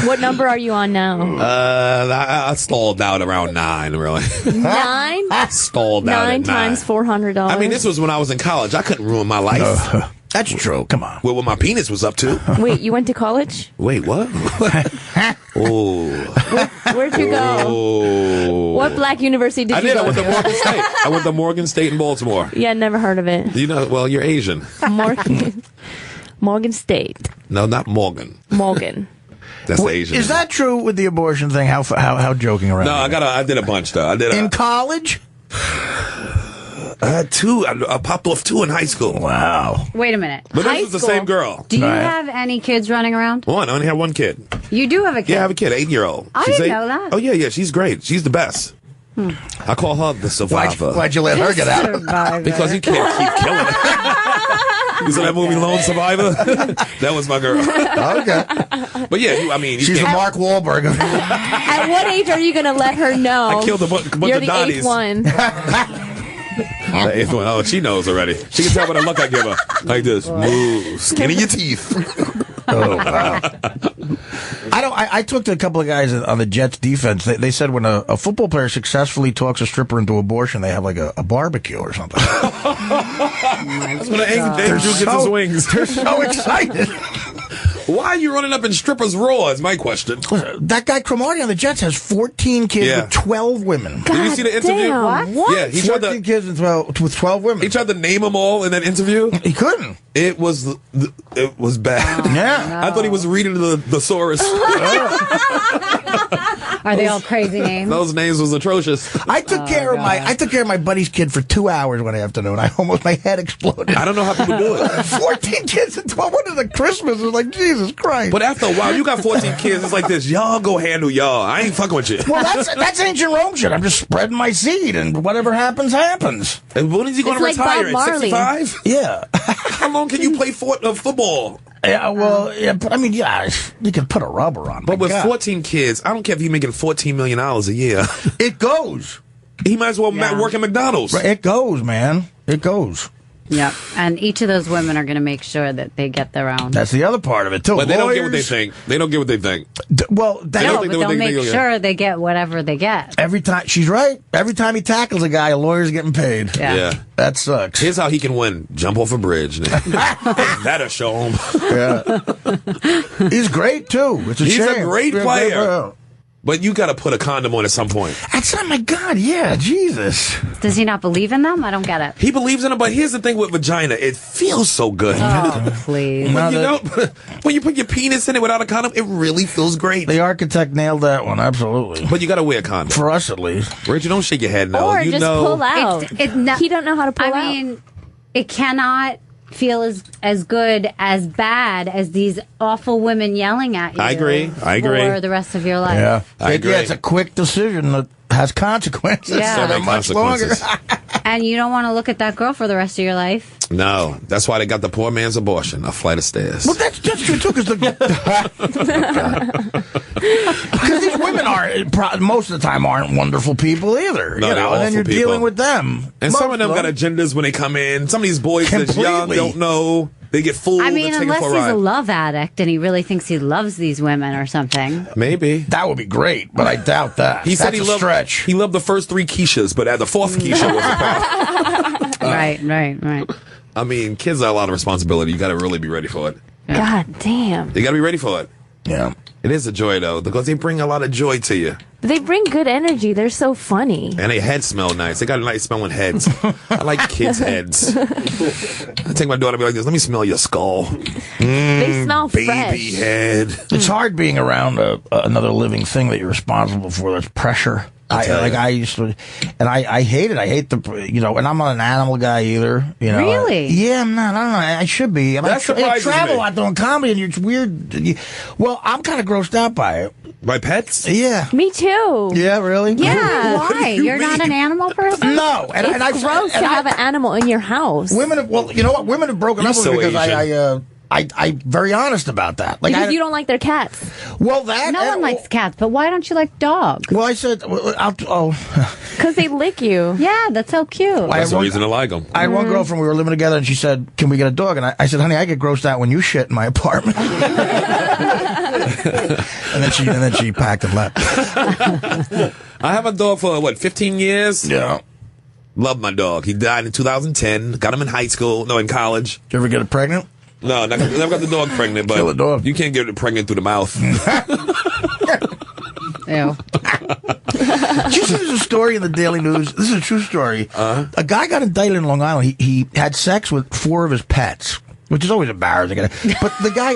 What number are you on now? I stalled out around 9, really. 9? Stalled out 9 at times 9. $400. I mean, this was when I was in college. I couldn't ruin my life. That's true. Come on. Well, what my penis was up to. Wait, you went to college? Wait, what? Oh. Where'd you go? Oh. What black university did I you did. go I went to to? Morgan State. I went to Morgan State in Baltimore. Yeah, never heard of it. You know, well, you're Asian. Morgan State. No, not Morgan. Morgan. That's the Asian. Is that true with the abortion thing? How joking around? No, I did a bunch though. I did in college. I had 2. I popped off 2 in high school. Wow. Wait a minute. But High this was the school? same girl. Do you Right. have any kids running around? One. I only had 1 kid. You do have a kid. Yeah, I have a kid, 8-year-old. I She's didn't 8. know that. Oh yeah, she's great. She's the best. I call her the survivor. Why'd you let her get out? Survivor. Because you can't keep killing her. You saw that movie Lone Survivor? That was my girl. Okay. But yeah, you She's a can't. Mark Wahlberg. At what age are you going to let her know? I killed a bunch You're of the Donnies. 8th one. The 8th one. Oh, she knows already. She can tell by the look I give her. Like this. Move. Skin in your teeth. Oh wow! I talked to a couple of guys on the Jets defense. They said when a football player successfully talks a stripper into abortion, they have like a barbecue or something. That's when Andrew gets his wings. They're so excited. Why are you running up in strippers' raw is my question. That guy Cromartie on the Jets has 14 kids Yeah. with 12 women. Did you see the interview? Damn, what? Yeah, he tried 14 to kids with 12 women. he tried to name them all in that interview. He couldn't. It was bad. Yeah. I thought he was reading the thesaurus. Are they all crazy names? Those names was atrocious. I took care of my buddy's kid for 2 hours one afternoon. My head exploded. I don't know how people do it. 14 kids and 12. What is the Christmas? It's like Jesus Christ. But after a while, you got 14 kids. It's like this. Y'all go handle y'all. I ain't fucking with you. Well, that's ancient Rome shit. I'm just spreading my seed, and whatever happens, happens. And when is he going to It's like retire? Bob At Marley. 65? Yeah. How long can you play football? Yeah, well, yeah, but I mean, yeah, you can put a rubber on. But my with God. 14 kids, I don't care if he's making $14 million a year. It goes. He might as well work at McDonald's. Right, it goes, man. It goes. Yep. And each of those women are going to make sure that they get their own. That's the other part of it, too. But they don't get what they think. They don't get what they think. Well, They No, don't but think they'll they make think they'll sure they get whatever they get. every time, she's right. Every time he tackles a guy, a lawyer's getting paid. Yeah. That sucks. Here's how he can win. Jump off a bridge. That'll show him. Yeah. He's great, too. It's a He's shame. a great Yeah, player. But you got to put a condom on at some point. That's, oh my God, yeah, Jesus. Does he not believe in them? I don't get it. He believes in it, but here's the thing with vagina. It feels so good. Oh, please. When when you put your penis in it without a condom, it really feels great. The architect nailed that one, absolutely. But you got to wear a condom. For us, at least. Rachel, don't shake your head no. Or You just know. pull out. He don't know how to pull out. I mean, it cannot feel as good, as bad as these awful women yelling at you. I agree. For the rest of your life. Yeah. I agree. Yeah, it's a quick decision that has consequences. Yeah. So they're Many much longer. consequences. And you don't want to look at that girl for the rest of your life. No, that's why they got the poor man's abortion, a flight of stairs. Well, that's true, too, because these women most of the time aren't wonderful people either. No, you they're know, and then awful you're people. dealing with them. And some of them Most got agendas when they come in. Some of these boys that's young Completely. don't know. They get fooled. I mean, and taken unless for a he's ride. a love addict and he really thinks he loves these women or something. Maybe. That would be great, but I doubt that. He said That's he a loved stretch. He loved the first 3 Keishas, but at the 4th Keisha was a problem. Right. I mean, kids are a lot of responsibility. You got to really be ready for it. God damn. You got to be ready for it. Yeah. It is a joy, though, because they bring a lot of joy to you. They bring good energy. They're so funny. And their heads smell nice. They got nice smelling heads. I like kids' heads. I take my daughter and be like this, let me smell your skull. They smell Baby fresh. head. It's hard being around another living thing that you're responsible for. There's pressure. I used to, and I hate it. I hate and I'm not an animal guy either. You know, Really? Yeah, I'm not. I don't know. I should be. I That surprises travel me. a lot doing comedy, and it's weird. Well, I'm kind of grossed out by it. By pets? Yeah. Me too. Yeah, really? Yeah. Why? You're not an animal person? No, and It's I've gross to have an animal in your house. women have. Well, you know what? Women have broken You're up with so me because Asian. I'm very honest about that. Like, Because you don't like their cats. Well, that No one likes cats, but why don't you like dogs? Well, I said, Because they lick you. Yeah, that's so cute. That's the reason I like them. I had one girlfriend, we were living together, and she said, "Can we get a dog?" And I said, "Honey, I get grossed out when you shit in my apartment." and then she packed and left. I have a dog for, 15 years? Yeah. Love my dog. He died in 2010. Got him in in college. Did you ever get it pregnant? No, never got the dog pregnant, but Kill a dog. you can't get it pregnant through the mouth. Ew. Did you see there's a story in the Daily News? This is a true story. A guy got indicted in Long Island. He had sex with 4 of his pets. Which is always embarrassing. But the guy,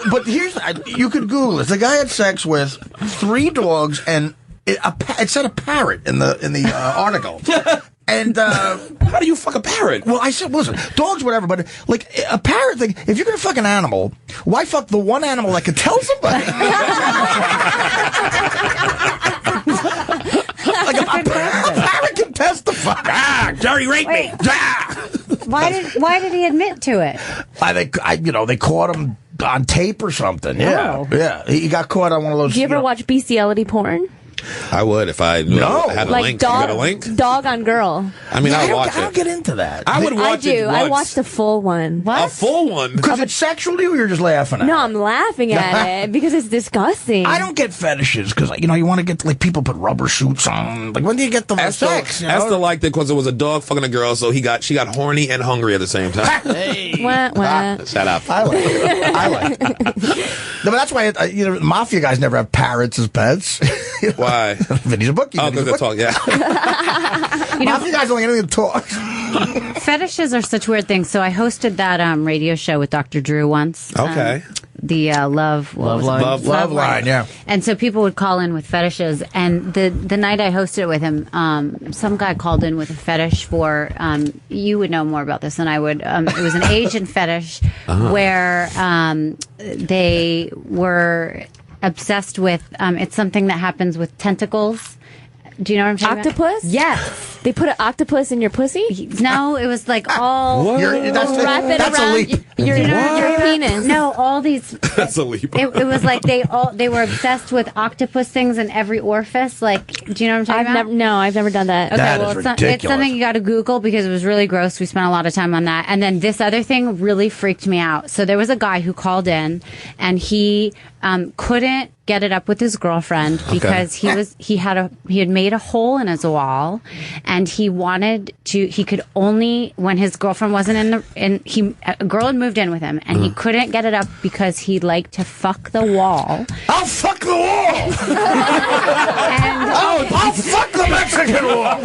but here's, you could Google this. The guy had sex with 3 dogs and it said a parrot in the article. And how do you fuck a parrot? Well, I said, listen, dogs, whatever, but like a parrot thing. If you're gonna fuck an animal, why fuck the one animal that could tell somebody? Like a parrot can testify. Jerry raped me. Why did he admit to it? They caught him on tape or something. Yeah, Oh. yeah. He got caught on one of those. Do you ever watch bestiality porn? I would if I knew I had a Like link. You got a link? dog on girl. I mean, I'll watch I don't it. get into that. I would I watch do. it once. I watched the full one. A full one? Because it's sexual to you, or you're just laughing at it? No, I'm laughing at it because it's disgusting. I don't get fetishes because you want to get like people put rubber suits on. Like when do you get the sex? Esther liked it because it was a dog fucking a girl, so she got horny and hungry at the same time. Wah, wah. Shut up. I like it. I like it. No, but that's why mafia guys never have parrots as pets. Why? Vinny's a bookie. Oh, because they talk. Yeah. Mafia guys don't get anything to talk. Fetishes are such weird things. So I hosted that radio show with Dr. Drew once. Okay. The Love Line. Love line, yeah. And so people would call in with fetishes. And the night I hosted it with him, some guy called in with a fetish for, you would know more about this than I would. It was an Asian fetish where they were obsessed with, it's something that happens with tentacles. Do you know what I'm talking Octopus? about? Yes. They put an octopus in your pussy? No, it was like all That's wrap it a around leap. Your penis. No, all these. That's a leap. It was like they were obsessed with octopus things in every orifice. Like, do you know what I'm talking about? I've never done that. Okay, That well, is it's ridiculous. something you got to Google because it was really gross. We spent a lot of time on that. And then this other thing really freaked me out. So there was a guy who called in, and he couldn't get it up with his girlfriend because he had made a hole in his wall, and he could only, when his girlfriend wasn't a girl had moved in with him, and he couldn't get it up because he liked to fuck the wall. I'll fuck the wall. I'll fuck the Mexican wall.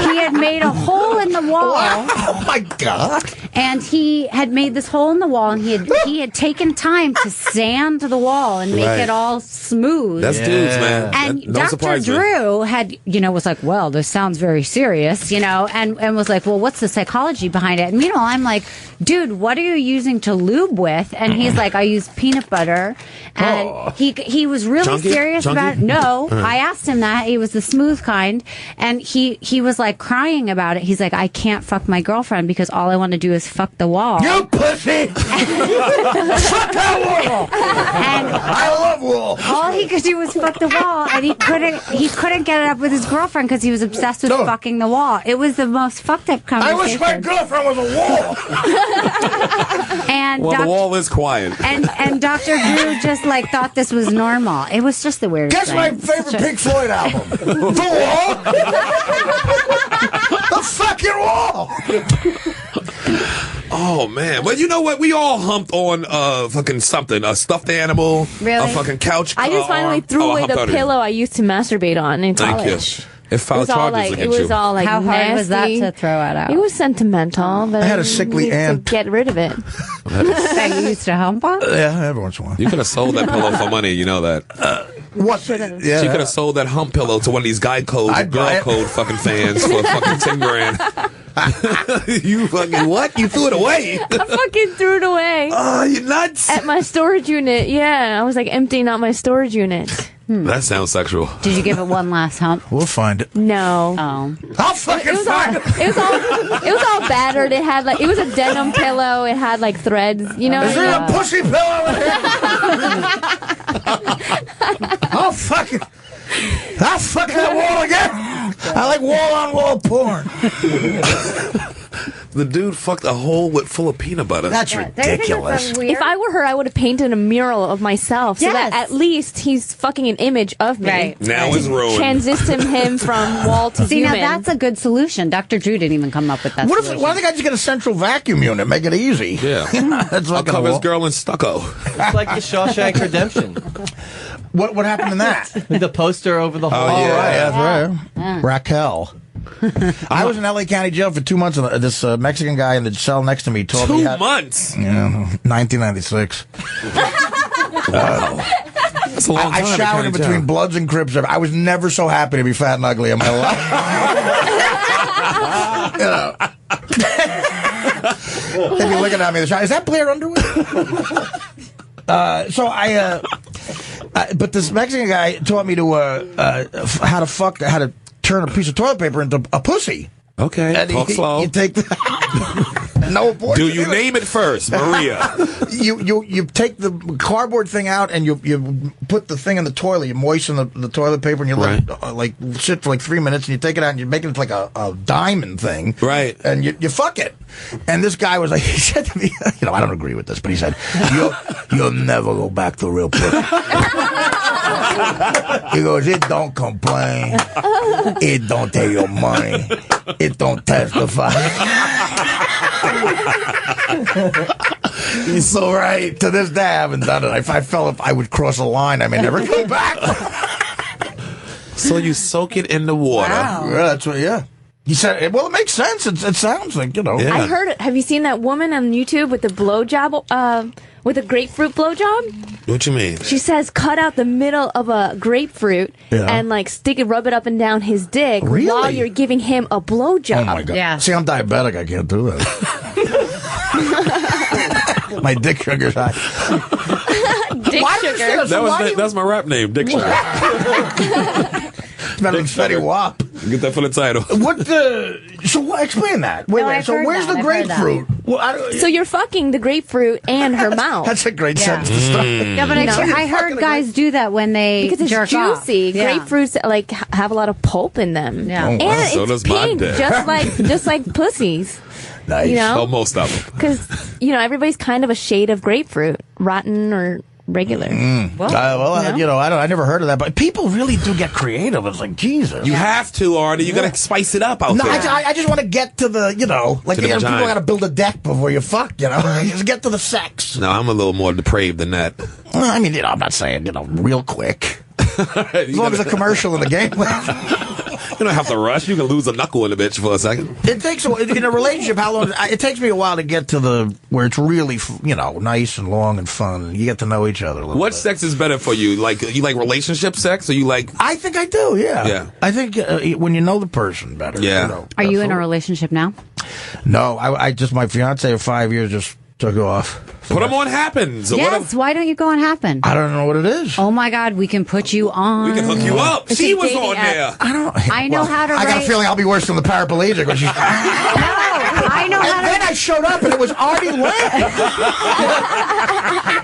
He had made a hole in the wall. Oh my God. And he had made this hole in the wall, and he had taken time to sand the wall and make Right. it all smooth. That's dudes, man. And Don't Dr. surprise me. Drew had, was like, well, this sounds very serious, and was like, well, what's the psychology behind it? And meanwhile, I'm like, dude, what are you using to lube with? And he's like, I use peanut butter. And he was really Chunky? serious Chunky? about it. No, I asked him that. It was the smooth kind. And he was like crying about it. He's like, I can't fuck my girlfriend because all I want to do is fuck the wall. You pussy. Fuck that wall. And I love wall. all he could do was fuck the wall, and he couldn't get it up with his girlfriend because he was obsessed with fucking the wall. It was the most fucked up I conversation. wish my girlfriend was a wall. And Well, the wall is quiet. and Dr. Drew just thought this was normal. It was just the weirdest Guess thing. my favorite Pink Floyd album. The wall. The fucking wall. Oh man, well you know what? We all humped on fucking something, a stuffed animal, Really? a fucking couch. I just finally arm. threw Oh, I away humped the on it. pillow I used to masturbate on in Thank college. you. It filed charges against It was you. all like How hard was that nasty. to throw it out? It was sentimental, but I had a sickly needed aunt. to get rid of it. that you used to hump on? Yeah, every once in a while. You could have sold that pillow for money, you know that. What? Yeah. She could have sold that hump pillow to one of these guy code, I'd girl buy it. code fucking fans for fucking 10 grand. You fucking what? You threw it away? I fucking threw it away Oh, you nuts? at my storage unit. Yeah, I was like emptying out my storage unit. That sounds sexual. Did you give it one last hump? We'll find it. No. Oh. I'll fucking It was all, find it. it was all battered. It had it was a denim pillow. It had threads, Is there a pussy pillow in here? I'll fuck that wall again. I like wall-on-wall porn. The dude fucked a hole full of peanut butter. That's ridiculous. If I were her, I would have painted a mural of myself so that Yes. at least he's fucking an image of me. Right. Now it's ruined. Transition him from wall to See, human. now that's a good solution. Dr. Drew didn't even come up with that Why solution. don't they guys just get a central vacuum unit? Make it easy. Yeah. That's I'll like cover this girl in stucco. It's like the Shawshank Redemption. What happened in that? The poster over the hall. Oh, yeah, that's right. Raquel. I was in L.A. County Jail for 2 months, and this Mexican guy in the cell next to me told me... 2 months? Yeah, 1996. Wow. That's a long time. I showered in between Bloods and Crips. I was never so happy to be fat and ugly in my life. They'd be looking at me in the shower. Is that Blair Underwood? But this Mexican guy taught me to how to turn a piece of toilet paper into a pussy. Okay, And talk slow. You take the no abortion. Do you name it first, Maria? You take the cardboard thing out and you put the thing in the toilet. You moisten the toilet paper and you let it sit for 3 minutes and you take it out and you make it like a diamond thing. Right. And you fuck it. And this guy was like, he said to me, I don't agree with this, but he said, you'll never go back to real pussy. He goes, it don't complain. It don't take your money. It don't testify. He's so right. To this day, I haven't done it. If I felt I would cross a line, I may never come back. So you soak it in the water. Wow. Yeah, that's what. Yeah. He said, well, it makes sense. It sounds like, I heard it. Have you seen that woman on YouTube with the blowjob, with a grapefruit blowjob? What you mean? She says cut out the middle of a grapefruit and rub it up and down his dick while you're giving him a blowjob. Oh my God. Yeah. See, I'm diabetic. I can't do that. My dick sugar's high. Dick sugar. That's my rap name, Dick Sugar. Better than Fetty Wap. Get that for the title. Explain that. Wait, I've so heard where's that. the I've heard grapefruit? Well, So you're fucking the grapefruit and her mouth. that's a great sentence to start. Yeah, but I heard guys do that when they because it's jerk juicy. off. Yeah. Grapefruits like have a lot of pulp in them. Yeah. And wow. So it's does my pink, dick. just like pussies. Nice. You know, Oh, most of them. because everybody's kind of a shade of grapefruit, rotten or regular. I never heard of that, but people really do get creative. It's like, Jesus. You have to, Artie. You got to spice it up out No, there. I just want to get to the, like To the people vagina. got to build a deck before you fuck, Just get to the sex. No, I'm a little more depraved than that. I mean, I'm not saying, real quick. As long as a commercial in the game. You don't have to rush. You can lose a knuckle in a bitch for a second. It takes in a relationship. How long? It takes me a while to get to where it's really, nice and long and fun. And you get to know each other a little What bit. sex is better for you? Like relationship sex, or you like? I think I do. Yeah. Yeah. I think when you know the person better. Yeah. Are you in a relationship now? No, I just my fiance of 5 years just took off. Put them on Happens. Or Yes. Why don't you go on Happen? I don't know what it is. Oh my God, we can put you on. We can hook you up. It's She a was dating on app. there. I know how to I got a write. feeling I'll be worse than the paraplegic when she. No, I know how And then to. I showed up and it was Artie Lange.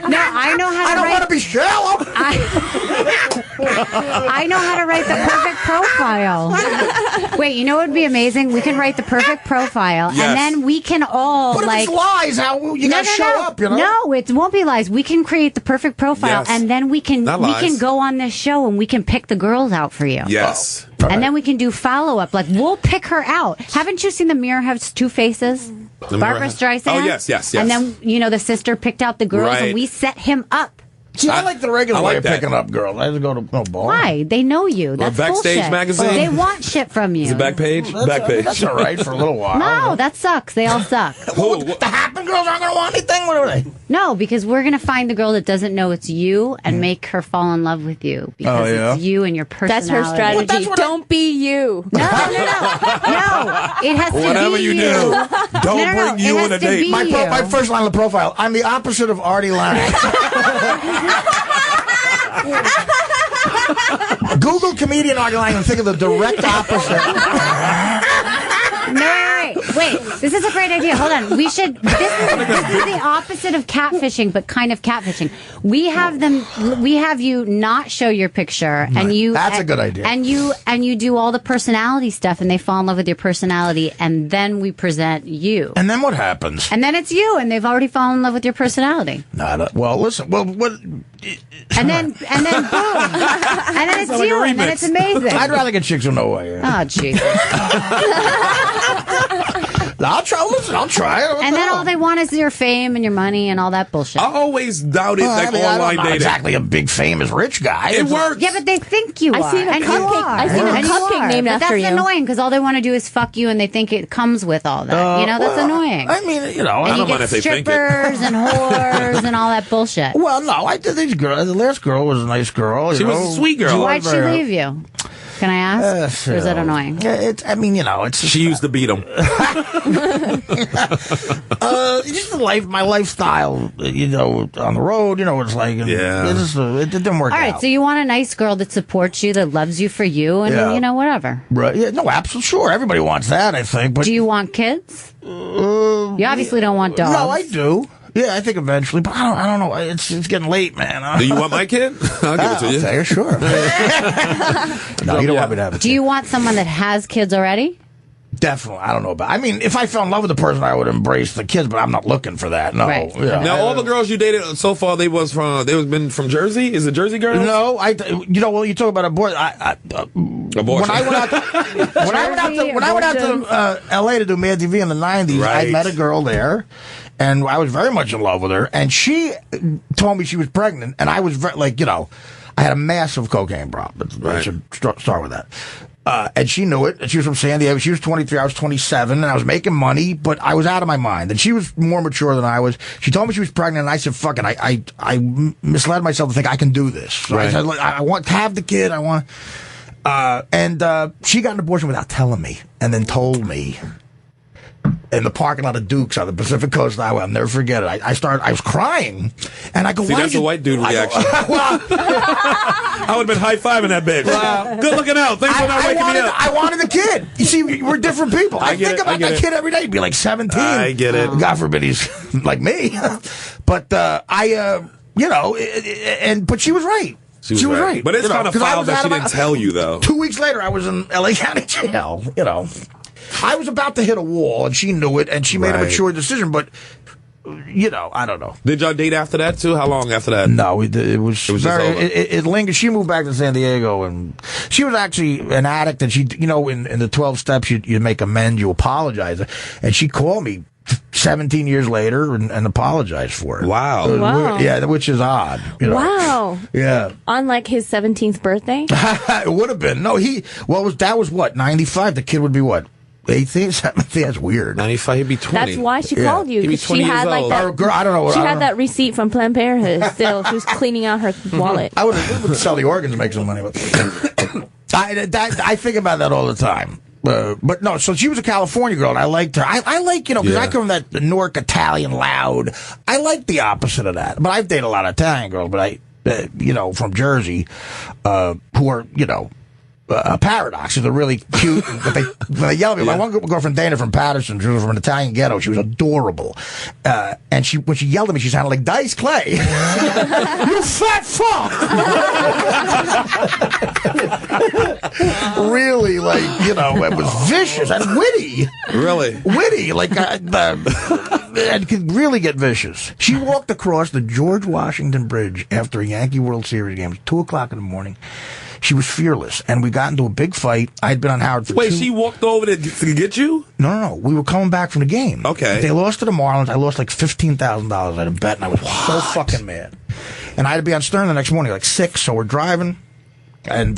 No, I know how to I don't want write. to be shallow. I know how to write the perfect profile. Wait, you know what would be amazing? We can write the perfect profile, Yes. and then we can all But if like. it's lies, how you gotta show up? No, it won't be lies. We can create the perfect profile, Yes. and then we can Not lies. go on this show and we can pick the girls out for you. Yes. And then we can do follow up. Like we'll pick her out. Haven't you seen The Mirror Has Two Faces? The Barbara Mirror- Streisand. Oh, yes. And then the sister picked out the girls, Right. and we set him up. See, I like the regular I way like of that. picking up girls. I just go to no bar. Why? They know you. That's Backstage bullshit. magazine? They want shit from you. Is it back page? Back page. That's all right for a little while. No, that sucks. They all suck. Who? The Happen girls aren't going to want anything? What are they? No, because we're going to find the girl that doesn't know it's you and make her fall in love with you because it's you and your personality. That's her strategy. that's what Don't be you. No. It has to Whatever be you you. do, don't No, bring you it on has a to date. be My you. first line of the profile, I'm the opposite of Artie Lange. Google comedian Artie Lange and think of the direct opposite. No, wait. This is a great idea. Hold on. We should. This is the opposite of catfishing, but kind of catfishing. We have you not show your picture, and you. That's a good idea. And you do all the personality stuff, and they fall in love with your personality, and then we present you. And then what happens? And then it's you, and they've already fallen in love with your personality. Well, listen. Well, what? And then boom. And then it's you, and then it's amazing. I'd rather get chicks who know who I am. Oh, Jesus. I'll try. Listen, I'll try it. And then all they want is your fame and your money and all that bullshit. I always doubted I'm online not dating. exactly a big famous rich guy. It works. Yeah, but they think you are. I seen a and you cupcake- are. I seen a And you cupcake are. named But after that's you. annoying because all they want to do is fuck you, and they think it comes with all that. That's annoying. I mean, and I you don't mind get if they think it. strippers and whores and all that bullshit. Well, no, I did these girls. The last girl was a nice girl. She was a sweet girl. Why'd she leave you? Can I ask? Or is that annoying? It's She used to beat him. just my lifestyle, on the road, it's like, Yeah. it didn't work All right, out. so you want a nice girl that supports you, that loves you for you, and Yeah. whatever. Right. Yeah, no, absolutely. Sure. Everybody wants that, I think. But Do you want kids? You obviously don't want dogs. no, I do. Yeah, I think eventually, but I don't know. It's getting late, man. Do you want my kid? I'll give it to you. Okay, sure. No, you don't want me to have it. Do you want someone that has kids already? Definitely. I don't know about. I mean, if I fell in love with the person, I would embrace the kids, but I'm not looking for that. No. Right. Yeah. Now, all the girls you dated so far, they been from Jersey? Is it Jersey girls? No, you talk about abortion. Abortion. When I went out to L.A. to do Mad TV in the 90s, Right. I met a girl there, and I was very much in love with her, and she told me she was pregnant, and I was I had a massive cocaine problem. I Right. should start with that. And she knew it. And she was from San Diego. She was 23. I was 27. And I was making money, but I was out of my mind. And she was more mature than I was. She told me she was pregnant, and I said, fuck it. I misled myself to think I can do this. So I Right. said, look, I want to have the kid. I want... And she got an abortion without telling me, and then told me in the parking lot of Duke's on the Pacific Coast Highway. I'll never forget it. I was crying, and I go, See, why that's a white dude reaction. I would have been high-fiving that bitch. Good looking out. Thanks for not waking me up. I wanted the kid. You see, we're different people. I think about that kid every day. He'd be like 17. I get it. God forbid he's like me. But but she was right. She was right. But it's kind of foul that she didn't tell you, though. 2 weeks later, I was in L.A. County Jail, I was about to hit a wall, and she knew it, and she made a mature decision, but, I don't know. Did y'all date after that, too? How long after that? No, it was very, it lingered. She moved back to San Diego, and she was actually an addict, and she, in the 12 steps, you make amends, you apologize, and she called me 17 years later and apologized for it. Wow. Wow. Yeah, which is odd. Wow. Yeah. On like his 17th birthday? It would have been. No, that was what, 95? The kid would be what? 18, 17? That's weird. 95, he'd be 20. That's why she called you. He'd be 20 she had years like old. that. Girl, I don't know. She had that receipt from Planned Parenthood still. She was cleaning out her wallet. I would sell the organs and make some money. But I think about that all the time. But no, so she was a California girl, and I liked her. I like, because I come from that Newark Italian loud. I like the opposite of that. But I've dated a lot of Italian girls, but from Jersey, who are, paradoxes. They're really cute, but they yell at me. My one girlfriend, Dana from Patterson, she was from an Italian ghetto. She was adorable. And when she yelled at me, she sounded like Dice Clay. You fat fuck! Really, it was vicious and witty. Really? Witty, and could really get vicious. She walked across the George Washington Bridge after a Yankee World Series game. It was 2:00 in the morning. She was fearless, and we got into a big fight. I'd been on Howard for she walked over to get you? No. We were coming back from the game. Okay. They lost to the Marlins. I lost like $15,000 at a bet, and I was so fucking mad. And I had to be on Stern the next morning, like 6, so we're driving and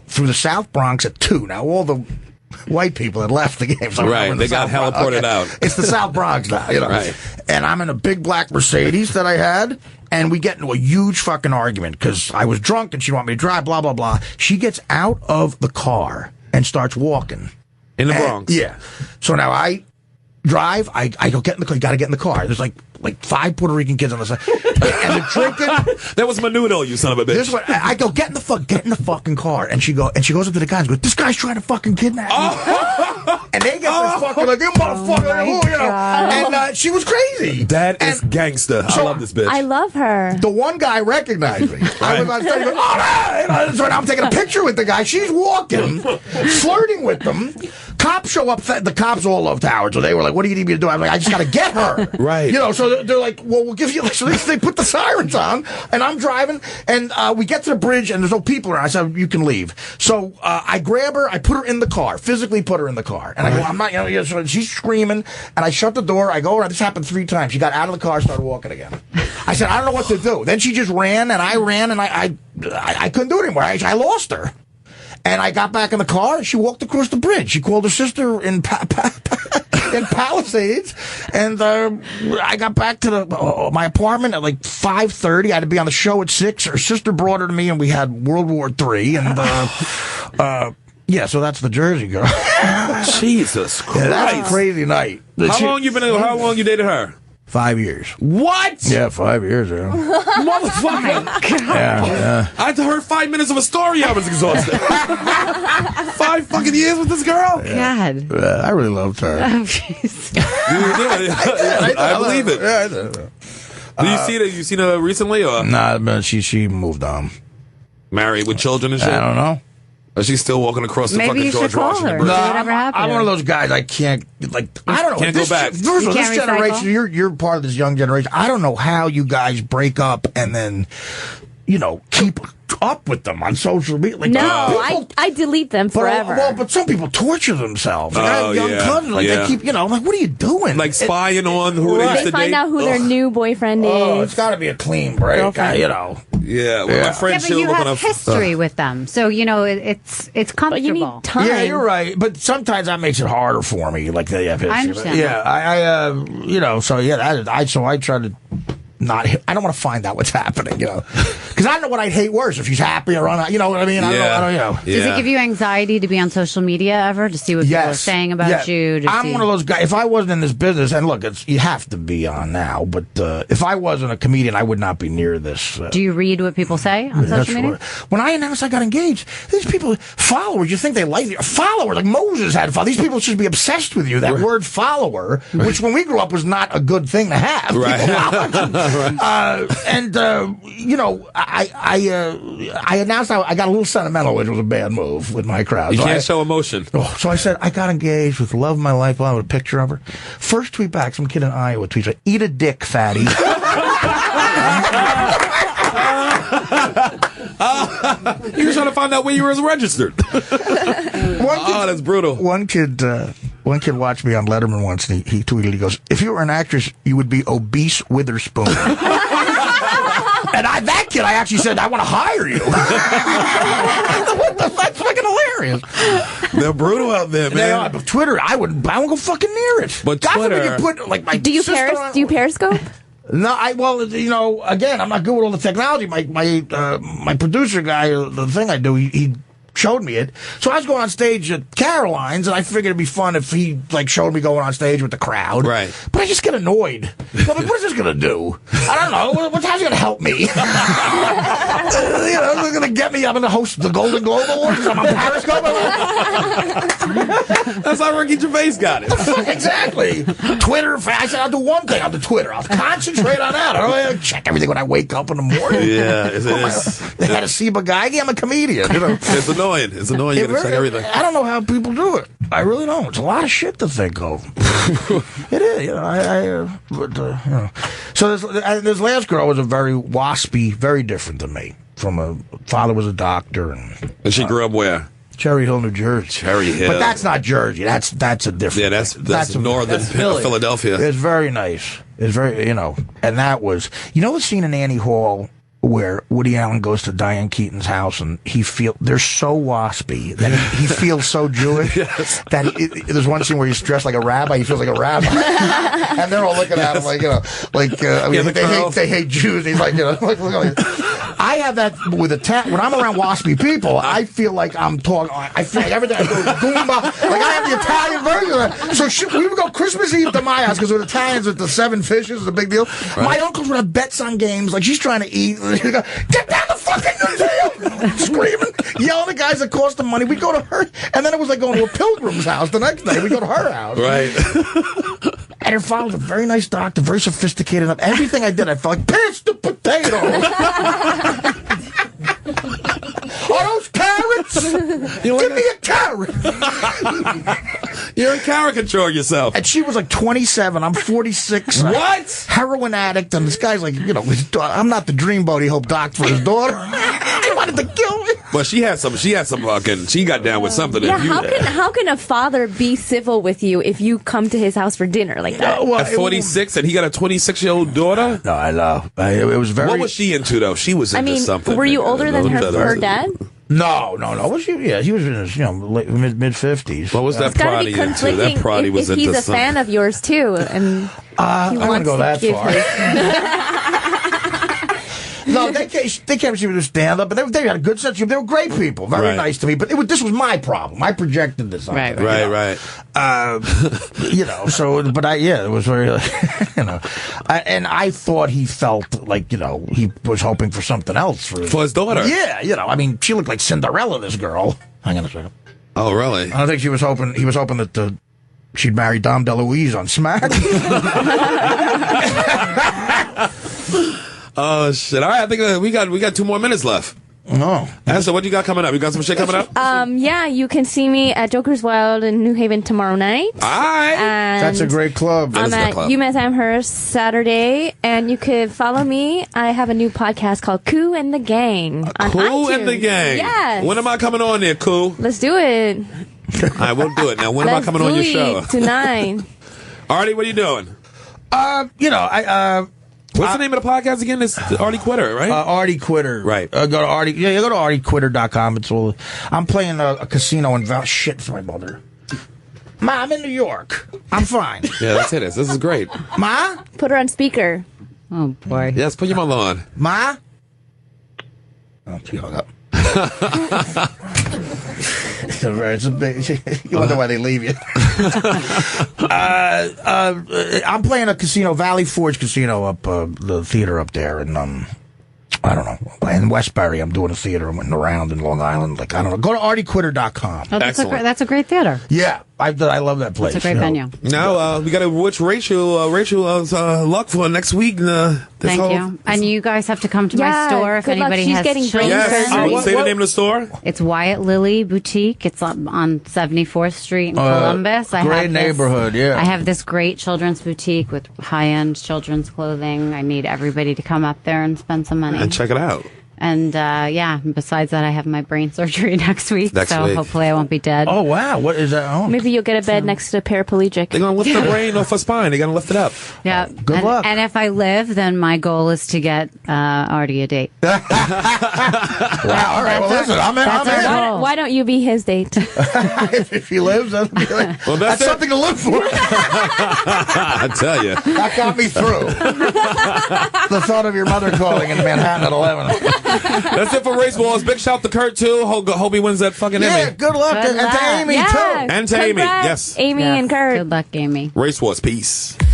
through the South Bronx at 2. Now, all the white people had left the game. So right, they got heliported out. It's the South Bronx now, Right. And I'm in a big black Mercedes that I had, and we get into a huge fucking argument because I was drunk and she didn't want me to drive, blah, blah, blah. She gets out of the car and starts walking. In the Bronx? Yeah. So now I drive, I go get in the car. You got to get in the car. There's like 5 Puerto Rican kids on the side. And they're drinking. That was Menudo, you son of a bitch. This one, I go, get in the fucking car. And she goes up to the guys and goes, this guy's trying to fucking kidnap me. And they get this fucking, like, you motherfucker, And she was crazy. That is gangster. I love this bitch. I love her. The one guy recognized me. I was on stage going, all right. So now I'm taking a picture with the guy. She's walking, flirting with them. Cops show up. The cops all loved Howard. So they were like, what do you need me to do? I'm like, I just got to get her. Right. So they're like, well, we'll give you. So they put the sirens on, and I'm driving, and we get to the bridge, and there's no people around. I said, you can leave. So I grab her, I put her in the car, physically put her in the car, and I go, I'm not. So she's screaming, and I shut the door. I go around. This happened 3 times. She got out of the car, started walking again. I said, I don't know what to do. Then she just ran, and I ran, and I couldn't do it anymore. I lost her. And I got back in the car. She walked across the bridge. She called her sister in Palisades, and I got back to my apartment at like 5:30. I had to be on the show at 6. Her sister brought her to me, and we had World War III. And yeah, so that's the Jersey girl. Jesus Christ, that's a crazy night. How long you dated her? 5 years. What? Yeah, 5 years. Yeah. Motherfucker. Yeah. I heard 5 minutes of a story. I was exhausted. 5 fucking years with this girl? God. I really loved her. Oh, jeez. I believe it. Yeah, I did. Do you see her? You seen her recently, or? Nah, man, she moved on. Married with children and shit? I don't know. Or she's still walking across the Maybe fucking you should George call Washington her. Bridge? No, whatever happened I'm to one of her. those guys. I can't, I don't know. Can't go back. First of all, this can't generation, recycle? you're part of this young generation. I don't know how you guys break up and then, keep up with them on social media. Like, No, I delete them forever. But some people torture themselves. Like, I have young yeah, cousins. Like, yeah. they keep, I'm like, what are you doing? Like spying on who they used They to find date? out who their new boyfriend Oh, is. it's got to be a clean break. Girlfriend. Yeah, well, my Yeah, friend but still you looking have up. history with them, so it's comfortable. But you need time. Yeah, you're right. But sometimes that makes it harder for me. Like they have history. I understand Yeah, I so yeah, I try to not. I don't want to find out what's happening, you know, because I don't know what I'd hate worse if she's happy or on. You know what I mean? I don't you know. Does it give you anxiety to be on social media ever to see what people are saying about you? I'm one of those guys. If I wasn't in this business, and look, you have to be on now, but if I wasn't a comedian, I would not be near this. Do you read what people say on social media? When I announced I got engaged, these people, followers, you think they like you? A follower, like Moses had followers. These people should be obsessed with you. That word follower, which when we grew up was not a good thing to have. Right. You know, I announced I got a little sentimental, which was a bad move with my crowd. You can't show emotion. So I said, I got engaged with the love of my life, with a picture of her. First tweet back, some kid in Iowa tweets, like, eat a dick, fatty. You were trying to find out where you were registered. That's brutal. One kid watched me on Letterman once, and he tweeted, he goes, if you were an actress, you would be obese Witherspoon. And that kid, I actually said, I want to hire you. That's fucking hilarious. They're brutal out there, man. They are, but Twitter, I won't go fucking near it. But God Twitter, forbid you put, like, my Do you Periscope? No, well, you know, again, I'm not good with all the technology. My producer guy, the thing I do, he showed me it. So I was going on stage at Caroline's, and I figured it'd be fun if he, like, showed me going on stage with the crowd. Right. But I just get annoyed. I'm like, what is this going to do? I don't know. How's it going to help me? You know, it's going to get me. I'm going to host the Golden Globe Awards. I'm on Periscope. That's how Ricky Gervais got it. Exactly. Twitter. I said, I'll do one thing. I'll do Twitter. I'll concentrate on that. I don't check everything when I wake up in the morning. Yeah. They had a Seba Geige. I'm a comedian. You know? It's annoying. It's annoying. You gotta check everything. I don't know how people do it. I really don't. It's a lot of shit to think of. It is. You know, you know. So this last girl was a very waspy, very different than me. From a father was a doctor, and she grew up where? Cherry Hill, New Jersey. Cherry Hill. But that's not Jersey. That's a different. Yeah, that's northern Philadelphia. It's very nice. It's very, you know, and that was, you know, the scene in Annie Hall where Woody Allen goes to Diane Keaton's house and they're so waspy that he feels so Jewish. Yes. That there's one scene where he's dressed like a rabbi. He feels like a rabbi, and they're all looking at him like, you know, like I mean, they hate Jews. He's like, you know, like, I have that with when I'm around waspy people. I feel like I'm talking. I feel like everything I do is Goomba. Like I have the Italian version of that. So we would go Christmas Eve to my house because with Italians with the 7 fishes is a big deal. Right. My uncles would have bets on games. Like she's trying to eat. She'd go, get down the fucking museum! Screaming, yelling at guys that cost them money. We'd go to her, and then it was like going to a pilgrim's house the next day. We'd go to her house. Right. And her father was a very nice doctor, very sophisticated. Everything I did, I felt like, pinch the potatoes! Are those carrots? Give me a carrot! You're a caricature of yourself. And she was like 27. I'm 46. What? Heroin addict. And this guy's like, you know, I'm not the dreamboat he hoped docked for his daughter. He wanted to kill me. Well, she had some fucking, she got down with something. Yeah, how can a father be civil with you if you come to his house for dinner like that? At 46 and he got a 26-year-old daughter? No, I know. It was very... What was she into, though? She was into something. Were you older than her dad? No. Was she? Yeah, he was in his mid 50s. What was that Prodi into? That Prodi was into something. He's a fan of yours too, and I wouldn't go that far. No, they came to see me to stand up, and they had a good sense of humor. They were great people, very nice to me. But this was my problem. I projected this on them. Right. You know, so, but it was very, you know, and I thought he felt like, you know, he was hoping for something else for his daughter. Yeah, you know, I mean, she looked like Cinderella, this girl. Hang on a second. Oh, really? I don't think he was hoping that she'd marry Dom DeLuise on Smack. Oh shit! All right, I think we got 2 more minutes left. No. So what you got coming up? You got some shit coming up? Yeah, you can see me at Joker's Wild in New Haven tomorrow night. All right. And that's a great club. I'm at UMass Amherst Saturday, and you could follow me. I have a new podcast called Coup and the Gang on Coup iTunes. and the Gang. Yes. When am I coming on there, Coup? Let's do it. All right, we'll do it. Now, when am I coming on your show? Tonight. Artie, what are you doing? You know, what's the name of the podcast again? It's Artie Quitter, right? Artie Quitter. Right. Go to Artie. Yeah, you go to artiequitter.com. It's all. I'm playing a casino in shit for my mother. Ma, I'm in New York. I'm fine. Yeah, that's it. This is great. Ma? Put her on speaker. Oh, boy. Yes, put your mother on. Ma? Oh, she hung up. It's a big, you wonder why they leave you. I'm playing a casino, Valley Forge Casino, up the theater up there, and I don't know, in Westbury. I'm doing a theater. I'm around in Long Island. Like, I don't know. Go to artiequitter.com. Oh, that's a great theater. Yeah, I love that place. It's a great venue. Now we got to wish Rachel luck for next week. Thank you. And you guys have to come to my store if good luck. anybody She's has getting children. Yes. Say the name of the store. It's Wyatt Lily Boutique. It's on 74th Street in Columbus. Great neighborhood, yeah. I have this great children's boutique with high-end children's clothing. I need everybody to come up there and spend some money. And check it out. And besides that, I have my brain surgery next week. So hopefully I won't be dead. Oh, wow. What is that? Oh. Maybe you'll get a bed next to a paraplegic. They're going to lift the brain off her spine. They're going to lift it up. Yeah. Good luck. And if I live, then my goal is to get Artie a date. Wow. All right. Well, listen, I'm in. Why don't you be his date? If he lives, that's something to look for. I tell you. That got me through. The thought of your mother calling in Manhattan at 11. That's it for Race Wars. Big shout to Kurt, too. Hope he wins that fucking Emmy. Yeah, good luck. And to Amy, too. And to Amy, yes. Amy and Kurt. Good luck, Amy. Race Wars, peace.